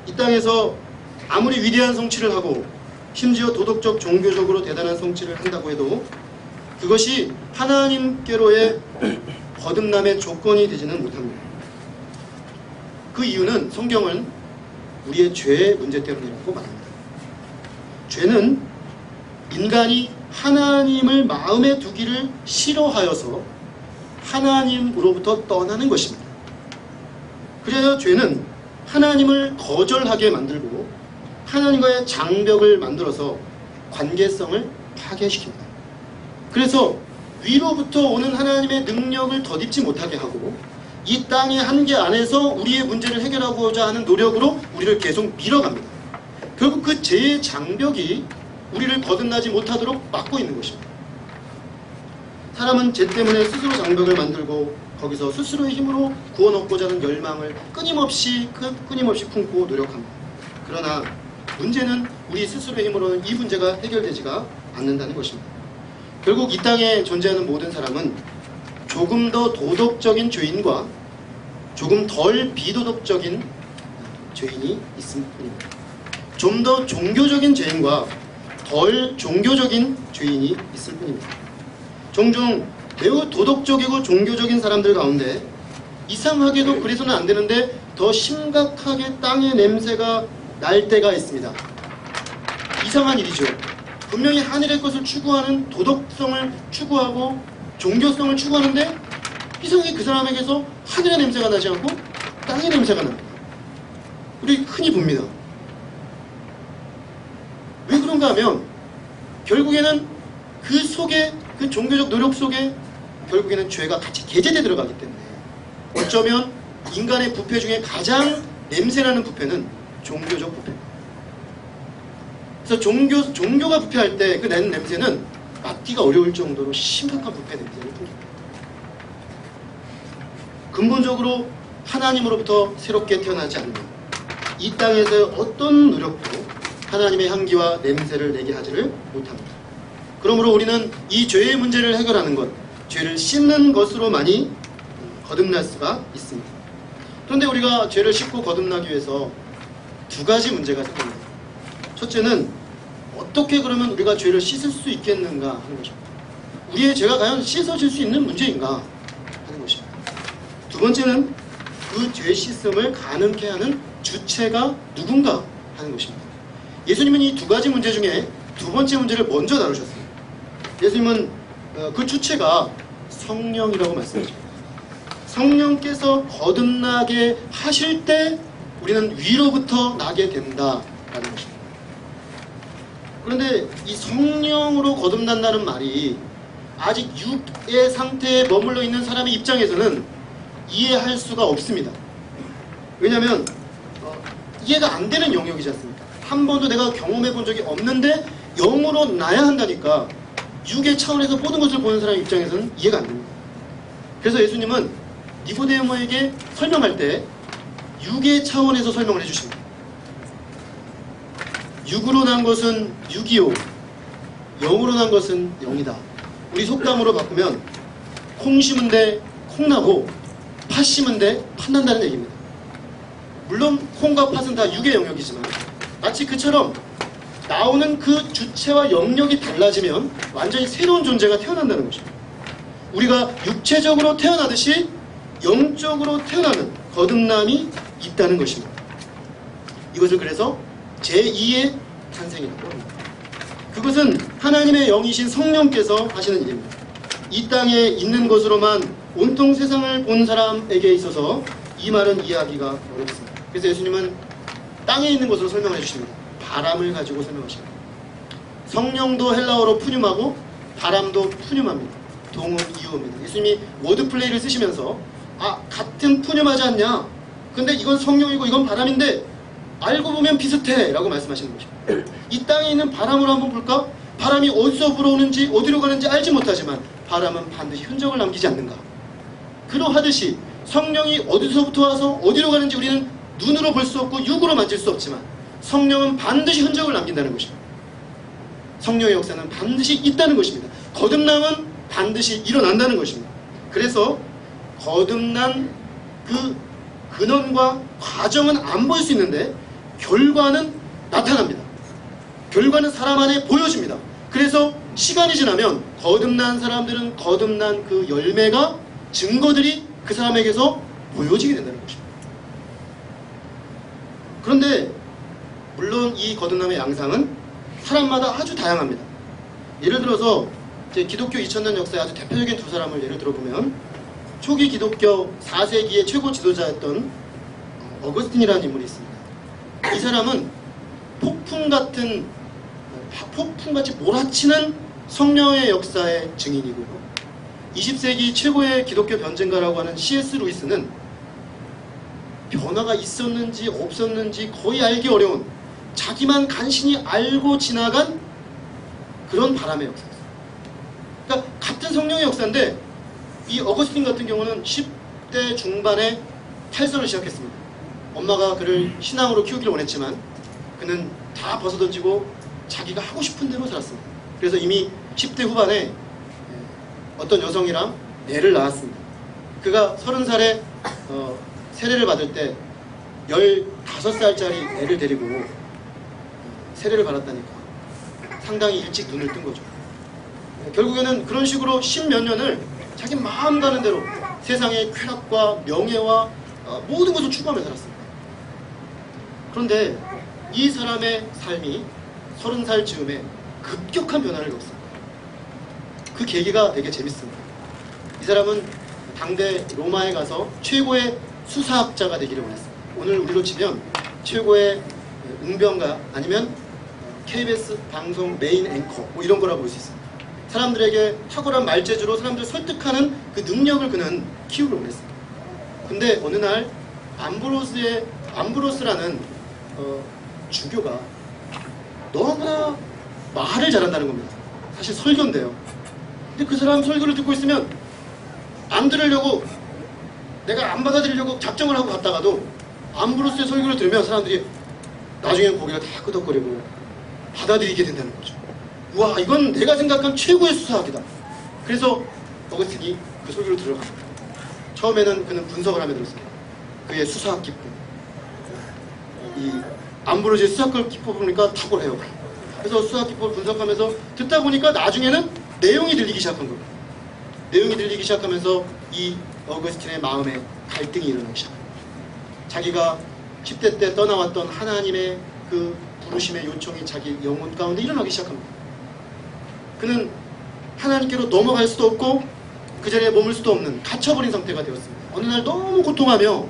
Speaker 1: 이 땅에서 아무리 위대한 성취를 하고 심지어 도덕적 종교적으로 대단한 성취를 한다고 해도 그것이 하나님께로의 거듭남의 조건이 되지는 못합니다. 그 이유는 성경은 우리의 죄의 문제 때문이라고 말합니다. 죄는 인간이 하나님을 마음에 두기를 싫어하여서 하나님으로부터 떠나는 것입니다. 그래서 죄는 하나님을 거절하게 만들고 하나님과의 장벽을 만들어서 관계성을 파괴시킵니다. 그래서 위로부터 오는 하나님의 능력을 덧입지 못하게 하고 이 땅의 한계 안에서 우리의 문제를 해결하고자 하는 노력으로 우리를 계속 밀어갑니다. 결국 그 죄의 장벽이 우리를 거듭나지 못하도록 막고 있는 것입니다. 사람은 죄 때문에 스스로 장벽을 만들고 거기서 스스로의 힘으로 구원 얻고자 하는 열망을 끊임없이 품고 노력합니다. 그러나 문제는 우리 스스로의 힘으로는 이 문제가 해결되지가 않는다는 것입니다. 결국 이 땅에 존재하는 모든 사람은 조금 더 도덕적인 죄인과 조금 덜 비도덕적인 죄인이 있을 뿐입니다. 좀 더 종교적인 죄인과 덜 종교적인 죄인이 있을 뿐입니다. 종종 매우 도덕적이고 종교적인 사람들 가운데 이상하게도 그래서는 안 되는데 더 심각하게 땅의 냄새가 날 때가 있습니다. 이상한 일이죠. 분명히 하늘의 것을 추구하는 도덕성을 추구하고 종교성을 추구하는데 이상하게 그 사람에게서 하늘의 냄새가 나지 않고 땅의 냄새가 납니다. 우리 흔히 봅니다. 왜 그런가 하면 결국에는 그 속에, 그 종교적 노력 속에 결국에는 죄가 같이 게재되어 들어가기 때문에 어쩌면 인간의 부패 중에 가장 냄새나는 부패는 종교적 부패입니다. 그래서 종교가 부패할 때 그 나는 냄새는 맡기가 어려울 정도로 심각한 부패 냄새를 풍깁니다. 근본적으로 하나님으로부터 새롭게 태어나지 않는 이 땅에서 어떤 노력도 하나님의 향기와 냄새를 내게 하지를 못합니다. 그러므로 우리는 이 죄의 문제를 해결하는 것, 죄를 씻는 것으로만이 거듭날 수가 있습니다. 그런데 우리가 죄를 씻고 거듭나기 위해서 두 가지 문제가 생깁니다. 첫째는 어떻게 그러면 우리가 죄를 씻을 수 있겠는가 하는 것입니다. 우리의 죄가 과연 씻어질 수 있는 문제인가 하는 것입니다. 두 번째는 그 죄 씻음을 가능케 하는 주체가 누군가 하는 것입니다. 예수님은 이 두 가지 문제 중에 두 번째 문제를 먼저 다루셨습니다. 예수님은 그 주체가 성령이라고 말씀하십니다. 성령께서 거듭나게 하실 때 우리는 위로부터 나게 된다라는 것입니다. 그런데 이 성령으로 거듭난다는 말이 아직 육의 상태에 머물러 있는 사람의 입장에서는 이해할 수가 없습니다. 왜냐하면 이해가 안 되는 영역이지 않습니까? 한 번도 내가 경험해 본 적이 없는데 영으로 나야 한다니까 육의 차원에서 모든 것을 보는 사람의 입장에서는 이해가 안 됩니다. 그래서 예수님은 니고데모에게 설명할 때 육의 차원에서 설명을 해주십니다. 육으로 난 것은 육이요 영으로 난 것은 영이다. 우리 속담으로 바꾸면 콩 심은데 콩나고 팥 심은데 팥난다는 얘기입니다. 물론 콩과 팥은 다 육의 영역이지만 마치 그처럼 나오는 그 주체와 영역이 달라지면 완전히 새로운 존재가 태어난다는 것입니다. 우리가 육체적으로 태어나듯이 영적으로 태어나는 거듭남이 있다는 것입니다. 이것을 그래서 제2의 탄생이라고 합니다. 그것은 하나님의 영이신 성령께서 하시는 일입니다. 이 땅에 있는 것으로만 온통 세상을 본 사람에게 있어서 이 말은 이해하기가 어렵습니다. 그래서 예수님은 땅에 있는 것으로 설명해 주십니다. 바람을 가지고 설명하십니다. 성령도 헬라어로 푸뇽하고 바람도 푸뇽합니다. 동음, 이음입니다. 예수님이 워드플레이를 쓰시면서 같은 푸뇽하지 않냐? 근데 이건 성령이고 이건 바람인데 알고 보면 비슷해 라고 말씀하시는 것입니다. 이 땅에 있는 바람으로 한번 볼까? 바람이 어디서 불어오는지 어디로 가는지 알지 못하지만 바람은 반드시 흔적을 남기지 않는가? 그러하듯이 성령이 어디서부터 와서 어디로 가는지 우리는 눈으로 볼 수 없고 육으로 만질 수 없지만 성령은 반드시 흔적을 남긴다는 것입니다. 성령의 역사는 반드시 있다는 것입니다. 거듭남은 반드시 일어난다는 것입니다. 그래서 거듭난 그 근원과 과정은 안 볼 수 있는데 결과는 나타납니다. 결과는 사람 안에 보여집니다. 그래서 시간이 지나면 거듭난 사람들은 거듭난 그 열매가 증거들이 그 사람에게서 보여지게 된다는 것입니다. 그런데 물론 이 거듭남의 양상은 사람마다 아주 다양합니다. 예를 들어서 제 기독교 2000년 역사의 아주 대표적인 두 사람을 예를 들어보면 초기 기독교 4세기의 최고 지도자였던 어거스틴이라는 인물이 있습니다. 이 사람은 폭풍같이 몰아치는 성령의 역사의 증인이고요. 20세기 최고의 기독교 변증가라고 하는 C.S. 루이스는 변화가 있었는지 없었는지 거의 알기 어려운 자기만 간신히 알고 지나간 그런 바람의 역사였어요. 그러니까 같은 성령의 역사인데 이 어거스틴 같은 경우는 10대 중반에 탈선을 시작했습니다. 엄마가 그를 신앙으로 키우기를 원했지만 그는 다 벗어던지고 자기가 하고 싶은 대로 살았습니다. 그래서 이미 10대 후반에 어떤 여성이랑 애를 낳았습니다. 그가 30살에 세례를 받을 때 15살짜리 애를 데리고 세례를 받았다니까 상당히 일찍 눈을 뜬 거죠. 결국에는 그런 식으로 십몇 년을 자기 마음 가는 대로 세상의 쾌락과 명예와 모든 것을 추구하며 살았습니다. 그런데 이 사람의 삶이 30살 즈음에 급격한 변화를 겪습니다. 그 계기가 되게 재밌습니다. 이 사람은 당대 로마에 가서 최고의 수사학자가 되기를 원했습니다. 오늘 우리로 치면 최고의 웅변가 아니면 KBS 방송 메인 앵커 뭐 이런 거라고 볼 수 있습니다. 사람들에게 탁월한 말재주로 사람들을 설득하는 그 능력을 그는 키우길 원했습니다. 근데 어느 날 암브로스라는 주교가 너무나 말을 잘한다는 겁니다. 사실 설교인데요. 근데 그 사람 설교를 듣고 있으면 안 들으려고 내가 안 받아들이려고 작정을 하고 갔다가도 암브로스의 설교를 들으면 사람들이 나중에 고개가 다 끄덕거리고 받아들이게 된다는 거죠. 우와, 이건 내가 생각한 최고의 수사학이다. 그래서 어거스틴이 그 설교를 들어갑니다. 처음에는 그는 분석을 하며 들었습니다. 그의 수사학 기법, 이 암브로스의 수사학 기법을 보니까 탁월해요. 그래서 수사학 기법을 분석하면서 듣다 보니까 나중에는 내용이 들리기 시작한 겁니다. 내용이 들리기 시작하면서 이 어거스틴의 마음에 갈등이 일어나기 시작합니다. 자기가 10대 때 떠나왔던 하나님의 그 부르심의 요청이 자기 영혼 가운데 일어나기 시작합니다. 그는 하나님께로 넘어갈 수도 없고 그 자리에 머물 수도 없는 갇혀버린 상태가 되었습니다. 어느 날 너무 고통하며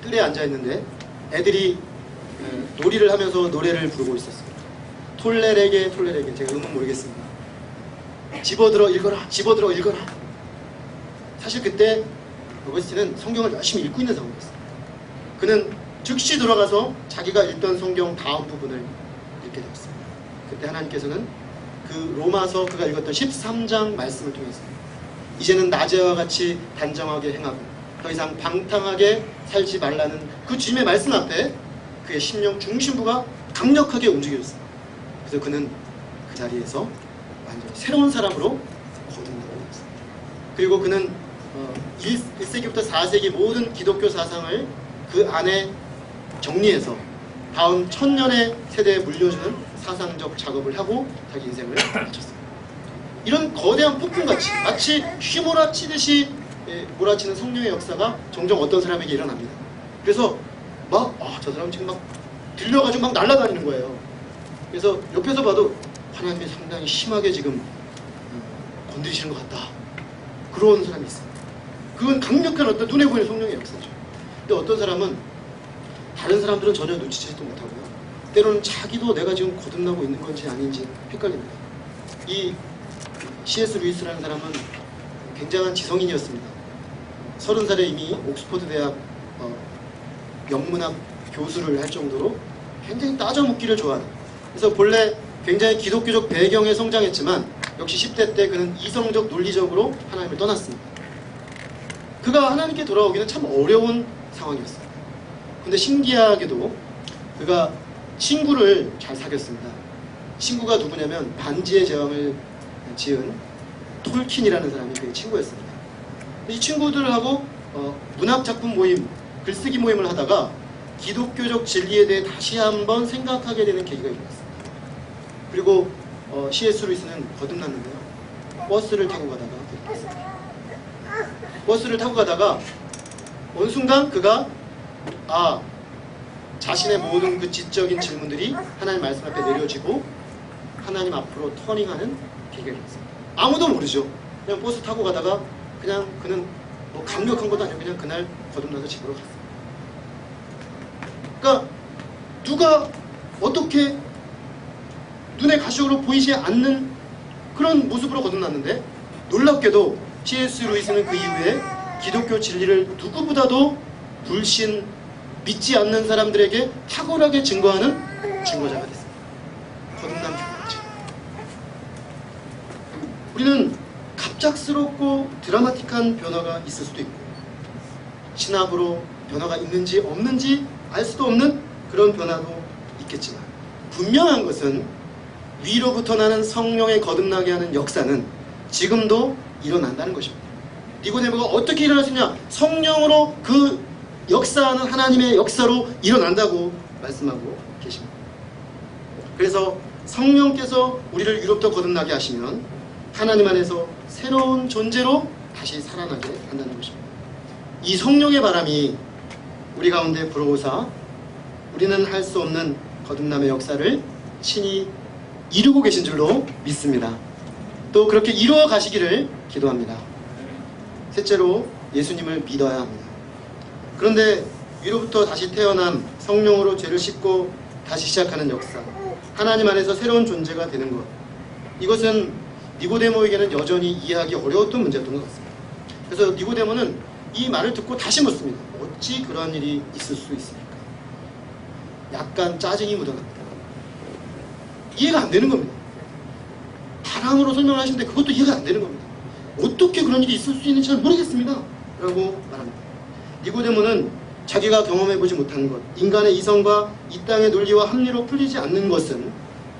Speaker 1: 뜰에 앉아있는데 애들이 놀이를 하면서 노래를 부르고 있었습니다. 톨레레게 톨레레게, 제가 음은 모르겠습니다. 집어들어 읽어라, 집어들어 읽어라. 사실 그때 어거스틴은 성경을 열심히 읽고 있는 상황이었습니다. 그는 즉시 돌아가서 자기가 읽던 성경 다음 부분을 읽게 되었습니다. 그때 하나님께서는 그 로마서 그가 읽었던 13장 말씀을 통해서 이제는 낮에와 같이 단정하게 행하고 더 이상 방탕하게 살지 말라는 그 주님의 말씀 앞에 그의 심령 중심부가 강력하게 움직여졌습니다. 그래서 그는 그 자리에서 완전히 새로운 사람으로 거듭나게 되었습니다. 그리고 그는 1세기부터 4세기 모든 기독교 사상을 그 안에 정리해서 다음 1000년의 세대에 물려주는 사상적 작업을 하고 자기 인생을 마쳤습니다. 이런 거대한 폭풍같이 마치 휘몰아치듯이 몰아치는 성령의 역사가 종종 어떤 사람에게 일어납니다. 그래서 막 저 사람 지금 막 들려가지고 막 날아다니는 거예요. 그래서 옆에서 봐도 하나님이 상당히 심하게 지금 건드리시는 것 같다. 그런 사람이 있습니다. 그건 강력한 어떤 눈에 보이는 성령의 역사죠. 근데 어떤 사람은 다른 사람들은 전혀 눈치채지도 못하고요. 때로는 자기도 내가 지금 거듭나고 있는 건지 아닌지 헷갈립니다. 이 C.S. 루이스라는 사람은 굉장한 지성인이었습니다. 30살에 이미 옥스퍼드 대학 영문학 교수를 할 정도로 굉장히 따져 묻기를 좋아하는, 그래서 본래 굉장히 기독교적 배경에 성장했지만 역시 10대 때 그는 이성적 논리적으로 하나님을 떠났습니다. 그가 하나님께 돌아오기는 참 어려운 상황이었습니다. 근데 신기하게도 그가 친구를 잘 사귀었습니다. 친구가 누구냐면 반지의 제왕을 지은 톨킨이라는 사람이 그의 친구였습니다. 이 친구들하고 문학작품 모임, 글쓰기 모임을 하다가 기독교적 진리에 대해 다시 한번 생각하게 되는 계기가 일어났습니다. 그리고 C.S. 루이스는 거듭났는데요. 버스를 타고 가다가 어느 순간 그가 자신의 모든 그 지적인 질문들이 하나님 말씀 앞에 내려지고 하나님 앞으로 터닝하는 계기가 일어났습니다. 아무도 모르죠. 그냥 버스 타고 가다가 그냥 그는 뭐 강력한 것도 아니고 그냥 그날 거듭나서 집으로 갔습니다. 그러니까 누가 어떻게 눈에 가시적으로 보이지 않는 그런 모습으로 거듭났는데, 놀랍게도 C.S. 루이스는 그 이후에 기독교 진리를 누구보다도 불신, 믿지 않는 사람들에게 탁월하게 증거하는 증거자가 됐습니다. 거듭난 교회죠. 우리는 갑작스럽고 드라마틱한 변화가 있을 수도 있고 신학으로 변화가 있는지 없는지 알 수도 없는 그런 변화도 있겠지만, 분명한 것은 위로부터 나는 성령의 거듭나게 하는 역사는 지금도 일어난다는 것입니다. 니고데모가 어떻게 일어날 수 있냐? 성령으로 그 역사하는 하나님의 역사로 일어난다고 말씀하고 계십니다. 그래서 성령께서 우리를 위로부터 거듭나게 하시면 하나님 안에서 새로운 존재로 다시 살아나게 한다는 것입니다. 이 성령의 바람이 우리 가운데 불어오사 우리는 할 수 없는 거듭남의 역사를 친히 이루고 계신 줄로 믿습니다. 또 그렇게 이루어 가시기를 기도합니다. 셋째로 예수님을 믿어야 합니다. 그런데 위로부터 다시 태어난 성령으로 죄를 씻고 다시 시작하는 역사, 하나님 안에서 새로운 존재가 되는 것, 이것은 니고데모에게는 여전히 이해하기 어려웠던 문제였던 것 같습니다. 그래서 니고데모는 이 말을 듣고 다시 묻습니다. 어찌 그러한 일이 있을 수 있습니까? 약간 짜증이 묻어갑니다. 이해가 안 되는 겁니다. 바람으로 설명하시는데 그것도 이해가 안 되는 겁니다. 어떻게 그런 일이 있을 수 있는지 잘 모르겠습니다 라고 말합니다. 니고데모는 자기가 경험해보지 못한 것, 인간의 이성과 이 땅의 논리와 합리로 풀리지 않는 것은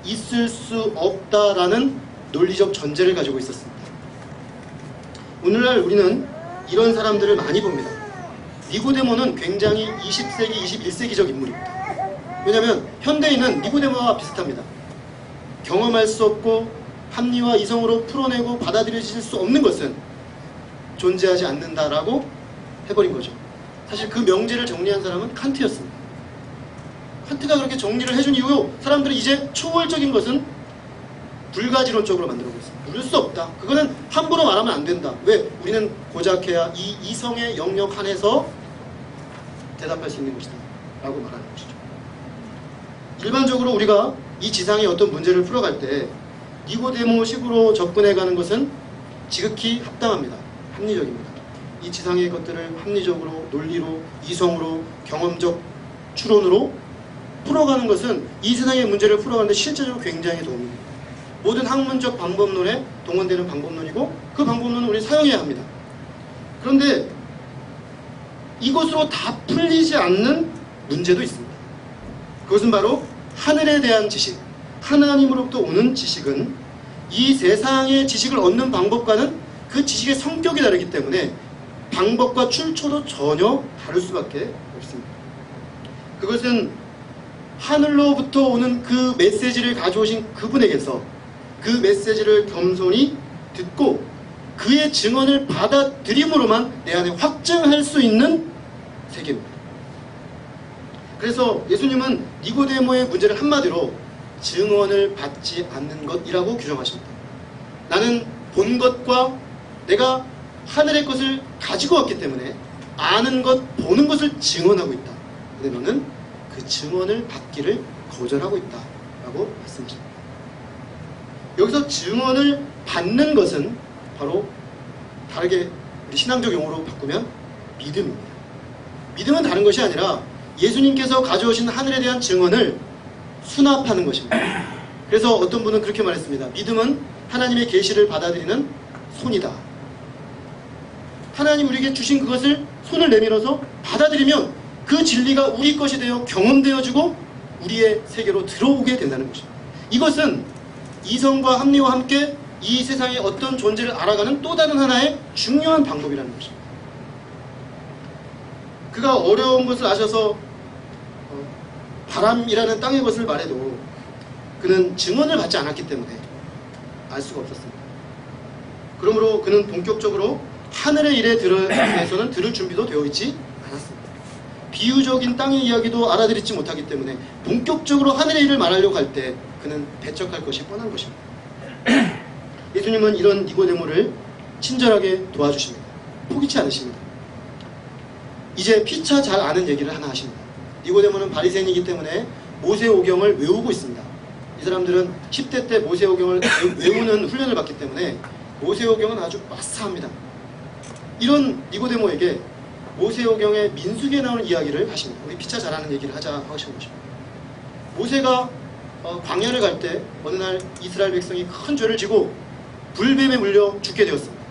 Speaker 1: 있을 수 없다라는 논리적 전제를 가지고 있었습니다. 오늘날 우리는 이런 사람들을 많이 봅니다. 니고데모는 굉장히 20세기, 21세기적 인물입니다. 왜냐하면 현대인은 니고데모와 비슷합니다. 경험할 수 없고 합리와 이성으로 풀어내고 받아들여질 수 없는 것은 존재하지 않는다라고 해버린 거죠. 사실 그 명제를 정리한 사람은 칸트였습니다. 칸트가 그렇게 정리를 해준 이후 사람들은 이제 초월적인 것은 불가지론적으로 만들어고 있습니다. 누릴 수 없다. 그거는 함부로 말하면 안 된다. 왜? 우리는 고작해야 이 이성의 영역 안에서 대답할 수 있는 것이다 라고 말하는 것이죠. 일반적으로 우리가 이 지상의 어떤 문제를 풀어갈 때 니고데모식으로 접근해가는 것은 지극히 합당합니다. 합리적입니다. 이 지상의 것들을 합리적으로, 논리로, 이성으로, 경험적 추론으로 풀어가는 것은 이 세상의 문제를 풀어가는데 실제적으로 굉장히 도움이 됩니다. 모든 학문적 방법론에 동원되는 방법론이고 그 방법론은 우리 사용해야 합니다. 그런데 이것으로 다 풀리지 않는 문제도 있습니다. 그것은 바로 하늘에 대한 지식, 하나님으로부터 오는 지식은 이 세상의 지식을 얻는 방법과는 그 지식의 성격이 다르기 때문에 방법과 출처도 전혀 다를 수밖에 없습니다. 그것은 하늘로부터 오는 그 메시지를 가져오신 그분에게서 그 메시지를 겸손히 듣고 그의 증언을 받아들임으로만 내 안에 확증할 수 있는 세계입니다. 그래서 예수님은 니고데모의 문제를 한마디로 증언을 받지 않는 것이라고 규정하십니다. 나는 본 것과 내가 하늘의 것을 가지고 왔기 때문에 아는 것, 보는 것을 증언하고 있다. 근데 너는 그 증언을 받기를 거절하고 있다 라고 말씀하십니다. 여기서 증언을 받는 것은 바로 다르게 우리 신앙적 용어로 바꾸면 믿음입니다. 믿음은 다른 것이 아니라 예수님께서 가져오신 하늘에 대한 증언을 수납하는 것입니다. 그래서 어떤 분은 그렇게 말했습니다. 믿음은 하나님의 계시를 받아들이는 손이다. 하나님 우리에게 주신 그것을 손을 내밀어서 받아들이면 그 진리가 우리 것이 되어 경험되어지고 우리의 세계로 들어오게 된다는 것입니다. 이것은 이성과 합리와 함께 이 세상의 어떤 존재를 알아가는 또 다른 하나의 중요한 방법이라는 것입니다. 그가 어려운 것을 아셔서 바람이라는 땅의 것을 말해도 그는 증언을 받지 않았기 때문에 알 수가 없었습니다. 그러므로 그는 본격적으로 하늘의 일에 대해서는 들을 준비도 되어 있지 않았습니다. 비유적인 땅의 이야기도 알아들이지 못하기 때문에 본격적으로 하늘의 일을 말하려고 할 때 그는 배척할 것이 뻔한 것입니다. 예수님은 이런 니고데모를 친절하게 도와주십니다. 포기치 않으십니다. 이제 피차 잘 아는 얘기를 하나 하십니다. 니고데모는 바리새인이기 때문에 모세오경을 외우고 있습니다. 이 사람들은 10대 때 모세오경을 외우는 훈련을 받기 때문에 모세오경은 아주 마스터합니다. 이런 니고데모에게 모세오경의 민수기에 나오는 이야기를 하십니다. 우리 피차 잘 아는 얘기를 하자 하시는 것입니다. 모세가 광야를 갈 때 어느 날 이스라엘 백성이 큰 죄를 지고 불뱀에 물려 죽게 되었습니다.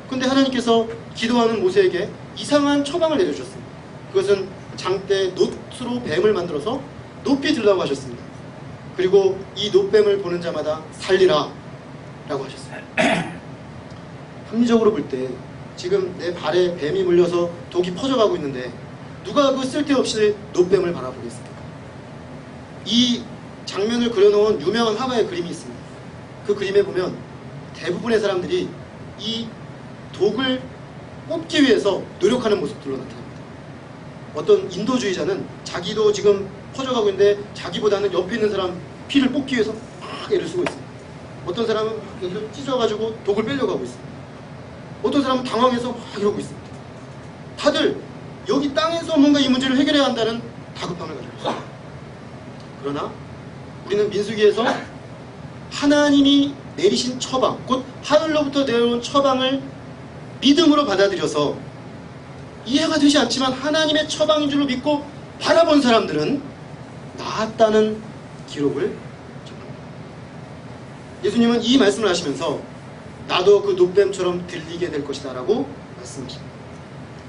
Speaker 1: 그런데 하나님께서 기도하는 모세에게 이상한 처방을 내려주셨습니다. 그것은 장대 놋으로 뱀을 만들어서 높이 들라고 하셨습니다. 그리고 이 놋뱀을 보는 자마다 살리라 라고 하셨습니다. 합리적으로 볼 때 지금 내 발에 뱀이 물려서 독이 퍼져가고 있는데 누가 그 쓸데없이 놋뱀을 바라보겠습니까? 이 장면을 그려놓은 유명한 화가의 그림이 있습니다. 그 그림에 보면 대부분의 사람들이 이 독을 뽑기 위해서 노력하는 모습들로 나타납니다. 어떤 인도주의자는 자기도 지금 퍼져가고 있는데 자기보다는 옆에 있는 사람 피를 뽑기 위해서 막 애를 쓰고 있습니다. 어떤 사람은 여기를 찢어가지고 독을 빼려고 하고 있습니다. 어떤 사람은 당황해서 막 이러고 있습니다. 다들 여기 땅에서 뭔가 이 문제를 해결해야 한다는 다급함을 가지고 있습니다. 그러나 우리는 민수기에서 하나님이 내리신 처방, 곧 하늘로부터 내려온 처방을 믿음으로 받아들여서 이해가 되지 않지만 하나님의 처방인 줄로 믿고 바라본 사람들은 나았다는 기록을 접합니다. 예수님은 이 말씀을 하시면서 나도 그 노뱀처럼 들리게 될 것이다 라고 말씀하십니다.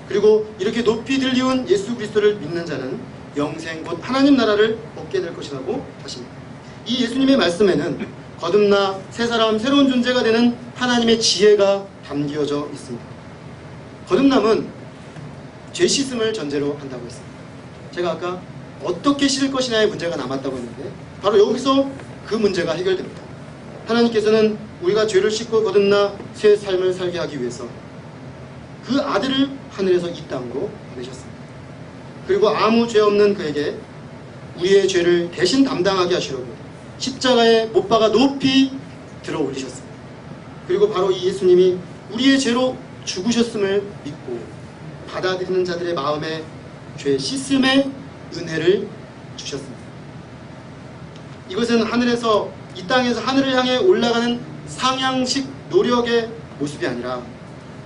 Speaker 1: 그리고 이렇게 높이 들리운 예수 그리스도를 믿는 자는 영생 곧 하나님 나라를 얻게 될 것이라고 하십니다. 이 예수님의 말씀에는 거듭나 새 사람 새로운 존재가 되는 하나님의 지혜가 담겨져 있습니다. 거듭남은 죄 씻음을 전제로 한다고 했습니다. 제가 아까 어떻게 씻을 것이냐의 문제가 남았다고 했는데 바로 여기서 그 문제가 해결됩니다. 하나님께서는 우리가 죄를 씻고 거듭나 새 삶을 살게 하기 위해서 그 아들을 하늘에서 이 땅으로 보내셨습니다. 그리고 아무 죄 없는 그에게 우리의 죄를 대신 담당하게 하시려고 십자가에 못 박아 높이 들어 올리셨습니다. 그리고 바로 이 예수님이 우리의 죄로 죽으셨음을 믿고 받아들이는 자들의 마음에 죄 씻음의 은혜를 주셨습니다. 이것은 하늘에서 이 땅에서 하늘을 향해 올라가는 상향식 노력의 모습이 아니라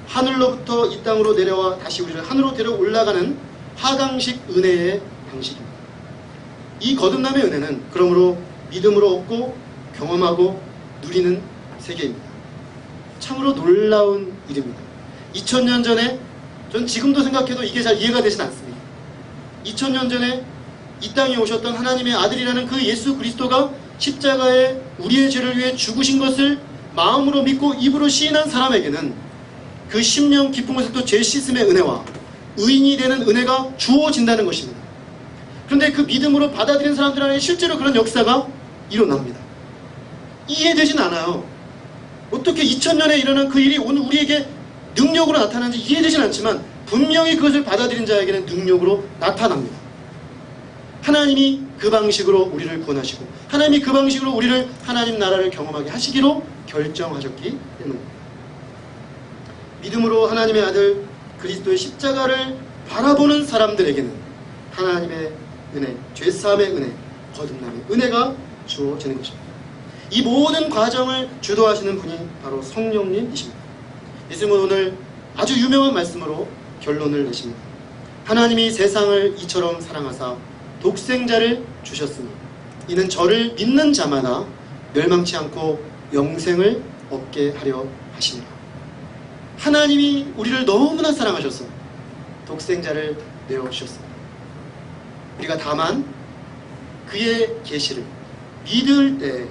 Speaker 1: 하늘로부터 이 땅으로 내려와 다시 우리를 하늘로 데려 올라가는 하강식 은혜의 방식입니다. 이 거듭남의 은혜는 그러므로 믿음으로 얻고 경험하고 누리는 세계입니다. 참으로 놀라운 일입니다. 2000년 전에 전 지금도 생각해도 이게 잘 이해가 되진 않습니다. 2000년 전에 이 땅에 오셨던 하나님의 아들이라는 그 예수 그리스도가 십자가에 우리의 죄를 위해 죽으신 것을 마음으로 믿고 입으로 시인한 사람에게는 그 심령 깊은 곳에서 죄 씻음의 은혜와 의인이 되는 은혜가 주어진다는 것입니다. 그런데 그 믿음으로 받아들인 사람들 안에 실제로 그런 역사가 일어납니다. 이해되진 않아요. 어떻게 2000년에 일어난 그 일이 오늘 우리에게 능력으로 나타나는지 이해되진 않지만 분명히 그것을 받아들인 자에게는 능력으로 나타납니다. 하나님이 그 방식으로 우리를 구원하시고 하나님이 그 방식으로 우리를 하나님 나라를 경험하게 하시기로 결정하셨기 때문입니다. 믿음으로 하나님의 아들 그리스도의 십자가를 바라보는 사람들에게는 하나님의 은혜, 죄사함의 은혜, 거듭남의 은혜가 주어지는 것입니다. 이 모든 과정을 주도하시는 분이 바로 성령님이십니다. 예수님은 오늘 아주 유명한 말씀으로 결론을 내십니다. 하나님이 세상을 이처럼 사랑하사 독생자를 주셨으니 이는 저를 믿는 자마다 멸망치 않고 영생을 얻게 하려 하시니라. 하나님이 우리를 너무나 사랑하셔서 독생자를 내어주셨습니다. 우리가 다만 그의 계시를 믿을 때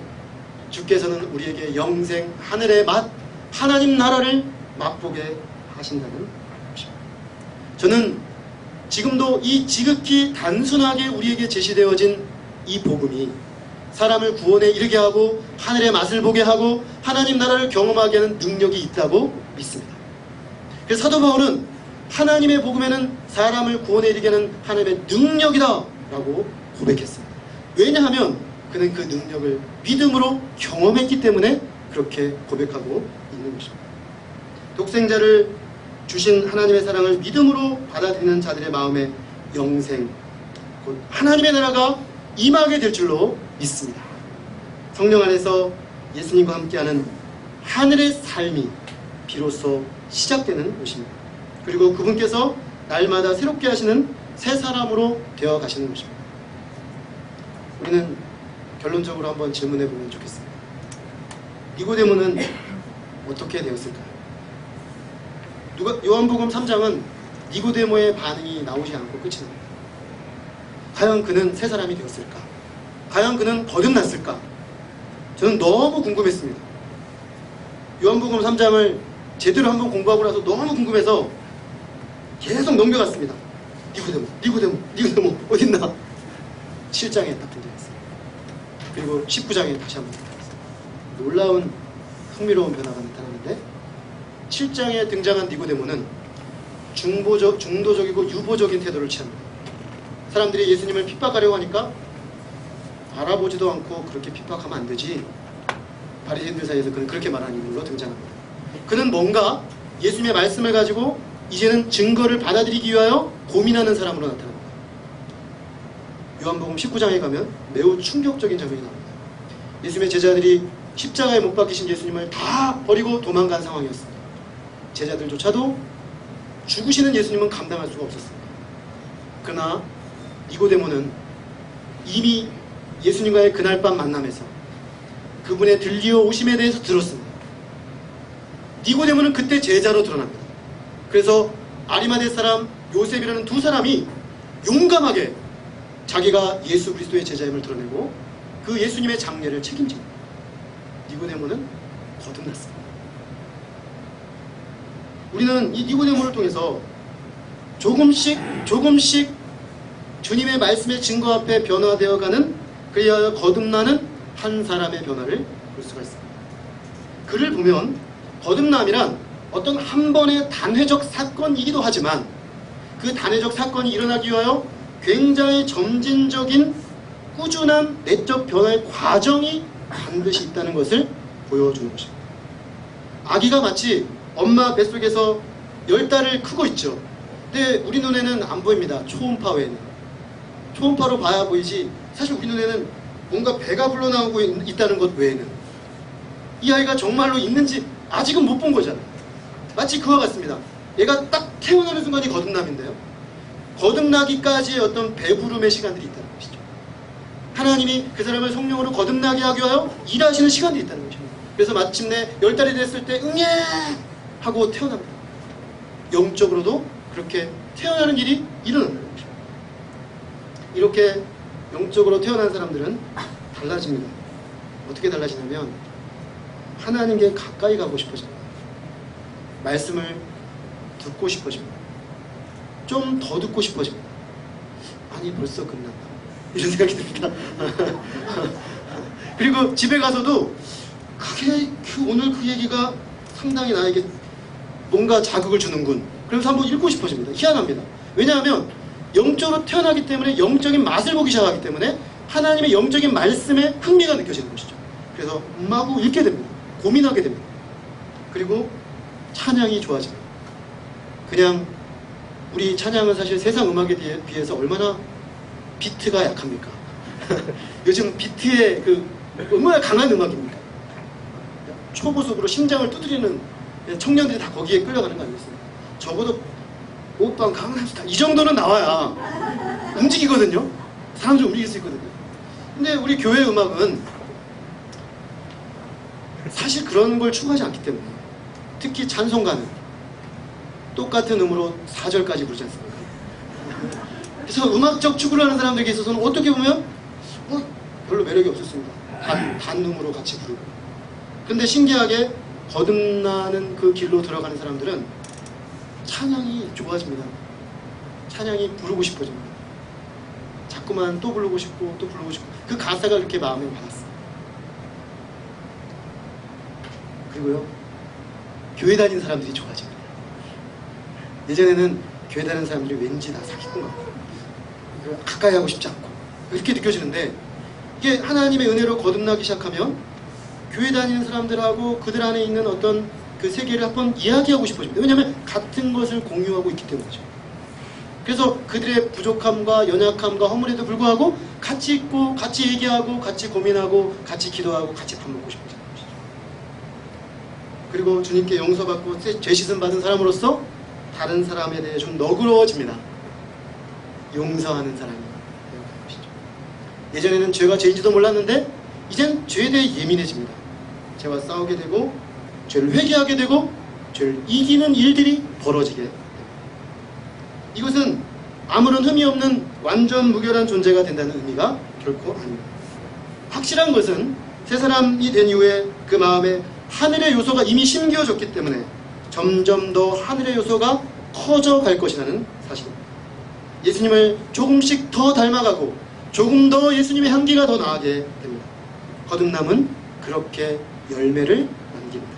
Speaker 1: 주께서는 우리에게 영생, 하늘의 맛, 하나님 나라를 맛보게 하신다는 것입니다. 저는 지금도 이 지극히 단순하게 우리에게 제시되어진 이 복음이 사람을 구원에 이르게 하고 하늘의 맛을 보게 하고 하나님 나라를 경험하게 하는 능력이 있다고 믿습니다. 그래서 사도 바울은 하나님의 복음에는 사람을 구원에 이르게 하는 하나님의 능력이다 라고 고백했습니다. 왜냐하면 그는 그 능력을 믿음으로 경험했기 때문에 그렇게 고백하고 있는 것입니다. 독생자를 주신 하나님의 사랑을 믿음으로 받아들이는 자들의 마음에 영생, 곧 하나님의 나라가 임하게 될 줄로 믿습니다. 성령 안에서 예수님과 함께하는 하늘의 삶이 비로소 시작되는 것입니다. 그리고 그분께서 날마다 새롭게 하시는 새 사람으로 되어 가시는 것입니다. 우리는 결론적으로 한번 질문해 보면 좋겠습니다. 니고데모는 어떻게 되었을까요? 요한복음 3장은 니고데모의 반응이 나오지 않고 끝이 납니다. 과연 그는 새 사람이 되었을까? 과연 그는 거듭났을까? 저는 너무 궁금했습니다. 요한복음 3장을 제대로 한번 공부하고 나서 너무 궁금해서 계속 넘겨갔습니다. 니고데모 어딨나? 7장에 딱 등장했어요. 그리고 19장에 다시 한번 나타났습니다. 놀라운 흥미로운 변화가 나타나는데 7장에 등장한 니고데모는 중도적이고 유보적인 태도를 취합니다. 사람들이 예수님을 핍박하려고 하니까 알아보지도 않고 그렇게 핍박하면 안 되지. 바리새인들 사이에서 그는 그렇게 말하는 인물로 등장합니다. 그는 뭔가 예수님의 말씀을 가지고 이제는 증거를 받아들이기 위하여 고민하는 사람으로 나타납니다. 요한복음 19장에 가면 매우 충격적인 장면이 나옵니다. 예수님의 제자들이 십자가에 못 박히신 예수님을 다 버리고 도망간 상황이었습니다. 제자들조차도 죽으시는 예수님은 감당할 수가 없었습니다. 그러나 니고데모는 이미 예수님과의 그날 밤 만남에서 그분의 들리어 오심에 대해서 들었습니다. 니고데모는 그때 제자로 드러납니다. 그래서 아리마대 사람 요셉이라는 두 사람이 용감하게 자기가 예수 그리스도의 제자임을 드러내고 그 예수님의 장례를 책임집니다. 니고데모는 거듭났습니다. 우리는 이 니고데모를 통해서 조금씩 주님의 말씀의 증거 앞에 변화되어가는 그리하여 거듭나는 한 사람의 변화를 볼 수가 있습니다. 그를 보면 거듭남이란 어떤 한 번의 단회적 사건이기도 하지만 그 단회적 사건이 일어나기 위하여 굉장히 점진적인 꾸준한 내적 변화의 과정이 반드시 있다는 것을 보여주는 것입니다. 아기가 마치 엄마 뱃속에서 10달을 크고 있죠. 근데 우리 눈에는 안 보입니다. 초음파 외에는. 초음파로 봐야 보이지 사실 우리 눈에는 뭔가 배가 불러나오고 있다는 것 외에는 이 아이가 정말로 있는지 아직은 못 본 거잖아요. 마치 그와 같습니다. 얘가 딱 태어나는 순간이 거듭남인데요. 거듭나기까지의 어떤 배부름의 시간들이 있다는 것이죠. 하나님이 그 사람을 성령으로 거듭나게 하기 위하여 일하시는 시간들이 있다는 것입니다. 그래서 마침내 10달이 됐을 때 응애! 하고 태어납니다. 영적으로도 그렇게 태어나는 일이 일어난다는 것입니다. 이렇게 영적으로 태어난 사람들은 달라집니다. 어떻게 달라지냐면 하나님께 가까이 가고 싶어집니다. 말씀을 듣고 싶어집니다. 좀 더 듣고 싶어집니다. 아니 벌써 끝났나 이런 생각이 듭니다. 그리고 집에 가서도 오늘 그 얘기가 상당히 나에게 뭔가 자극을 주는군. 그래서 한번 읽고 싶어집니다. 희한합니다. 왜냐하면 영적으로 태어나기 때문에 영적인 맛을 보기 시작하기 때문에 하나님의 영적인 말씀에 흥미가 느껴지는 것이죠. 그래서 마구 읽게 됩니다. 고민하게 됩니다. 그리고 찬양이 좋아집니다. 그냥 우리 찬양은 사실 세상 음악에 비해서 얼마나 비트가 약합니까? 요즘 비트의 얼마나 강한 음악입니까? 초고속으로 심장을 두드리는 청년들이 다 거기에 끌려가는 거 아니겠습니까? 적어도 오빵 강남스타일 이 정도는 나와야 움직이거든요. 사람들 움직일 수 있거든요. 근데 우리 교회 음악은 사실 그런 걸 추구하지 않기 때문에 특히 찬송가는 똑같은 음으로 4절까지 부르지 않습니까? 그래서 음악적 추구를 하는 사람들에게 있어서는 어떻게 보면 별로 매력이 없었습니다. 단음으로 같이 부르고. 근데 신기하게 거듭나는 그 길로 들어가는 사람들은 찬양이 좋아집니다. 찬양이 부르고 싶어집니다. 자꾸만 또 부르고 싶고 또 부르고 싶고 그 가사가 그렇게 마음에 와닿습니다. 그리고요 교회 다니는 사람들이 좋아집니다. 예전에는 교회 다니는 사람들이 왠지 나 사기꾼 같고 가까이 하고 싶지 않고 이렇게 느껴지는데 이게 하나님의 은혜로 거듭나기 시작하면 교회 다니는 사람들하고 그들 안에 있는 어떤 그 세계를 한번 이야기하고 싶어집니다. 왜냐하면 같은 것을 공유하고 있기 때문이죠. 그래서 그들의 부족함과 연약함과 허물에도 불구하고 같이 있고 같이 얘기하고 같이 고민하고 같이 기도하고 같이 밥 먹고 싶어지는 것이죠. 그리고 주님께 용서받고 죄 씻음 받은 사람으로서 다른 사람에 대해 좀 너그러워집니다. 용서하는 사람이 되어가는 것이죠. 예전에는 죄가 죄인지도 몰랐는데 이젠 죄에 대해 예민해집니다. 죄와 싸우게 되고 죄를 회개하게 되고 죄를 이기는 일들이 벌어지게 됩니다. 이것은 아무런 흠이 없는 완전 무결한 존재가 된다는 의미가 결코 아닙니다. 확실한 것은 새 사람이 된 이후에 그 마음에 하늘의 요소가 이미 심겨졌기 때문에 점점 더 하늘의 요소가 커져갈 것이라는 사실입니다. 예수님을 조금씩 더 닮아가고 조금 더 예수님의 향기가 더 나게 됩니다. 거듭남은 그렇게 열매를 남깁니다.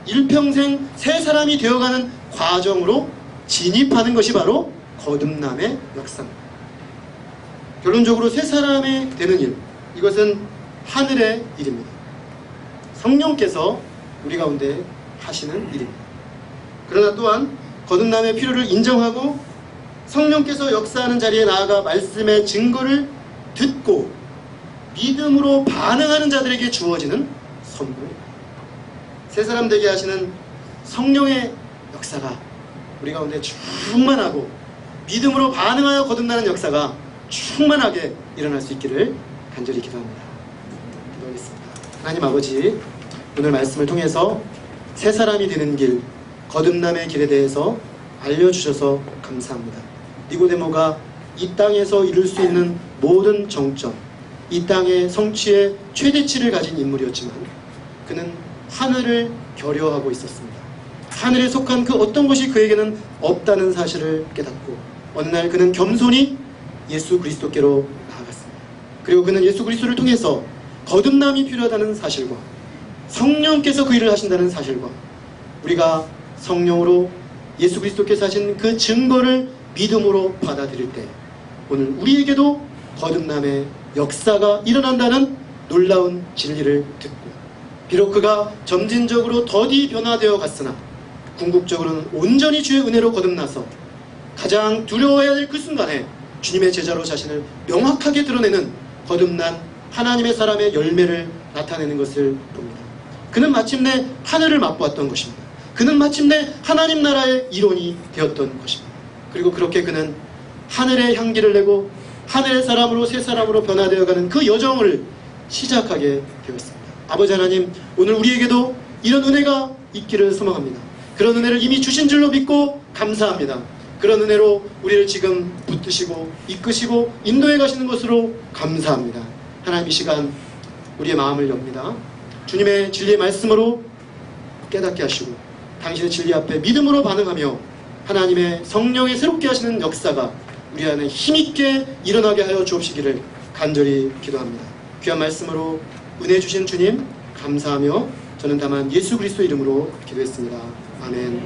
Speaker 1: 일평생 새 사람이 되어가는 과정으로 진입하는 것이 바로 거듭남의 역사입니다. 결론적으로 새 사람이 되는 일, 이것은 하늘의 일입니다. 성령께서 우리 가운데 하시는 일입니다. 그러나 또한 거듭남의 필요를 인정하고 성령께서 역사하는 자리에 나아가 말씀의 증거를 듣고 믿음으로 반응하는 자들에게 주어지는 선물입니다. 새 사람 되게 하시는 성령의 역사가 우리 가운데 충만하고 믿음으로 반응하여 거듭나는 역사가 충만하게 일어날 수 있기를 간절히 기도합니다. 기도하겠습니다. 하나님 아버지, 오늘 말씀을 통해서 새 사람이 되는 길, 거듭남의 길에 대해서 알려주셔서 감사합니다. 니고데모가 이 땅에서 이룰 수 있는 모든 정점, 이 땅의 성취의 최대치를 가진 인물이었지만 그는 하늘을 결여하고 있었습니다. 하늘에 속한 그 어떤 것이 그에게는 없다는 사실을 깨닫고 어느 날 그는 겸손히 예수 그리스도께로 나아갔습니다. 그리고 그는 예수 그리스도를 통해서 거듭남이 필요하다는 사실과 성령께서 그 일을 하신다는 사실과 우리가 성령으로 예수 그리스도께서 하신 그 증거를 믿음으로 받아들일 때 오늘 우리에게도 거듭남의 역사가 일어난다는 놀라운 진리를 듣고 비록 그가 점진적으로 더디 변화되어 갔으나 궁극적으로는 온전히 주의 은혜로 거듭나서 가장 두려워해야 될 그 순간에 주님의 제자로 자신을 명확하게 드러내는 거듭난 하나님의 사람의 열매를 나타내는 것을 봅니다. 그는 마침내 하늘을 맛보았던 것입니다. 그는 마침내 하나님 나라의 일원이 되었던 것입니다. 그리고 그렇게 그는 하늘의 향기를 내고 하늘의 사람으로 새 사람으로 변화되어가는 그 여정을 시작하게 되었습니다. 아버지 하나님, 오늘 우리에게도 이런 은혜가 있기를 소망합니다. 그런 은혜를 이미 주신 줄로 믿고 감사합니다. 그런 은혜로 우리를 지금 붙드시고 이끄시고 인도해 가시는 것으로 감사합니다. 하나님, 이 시간 우리의 마음을 엽니다. 주님의 진리의 말씀으로 깨닫게 하시고 당신의 진리 앞에 믿음으로 반응하며 하나님의 성령의 새롭게 하시는 역사가 우리 안에 힘있게 일어나게 하여 주옵시기를 간절히 기도합니다. 귀한 말씀으로 은혜 주신 주님 감사하며 저는 다만 예수 그리스도 이름으로 기도했습니다. 아멘.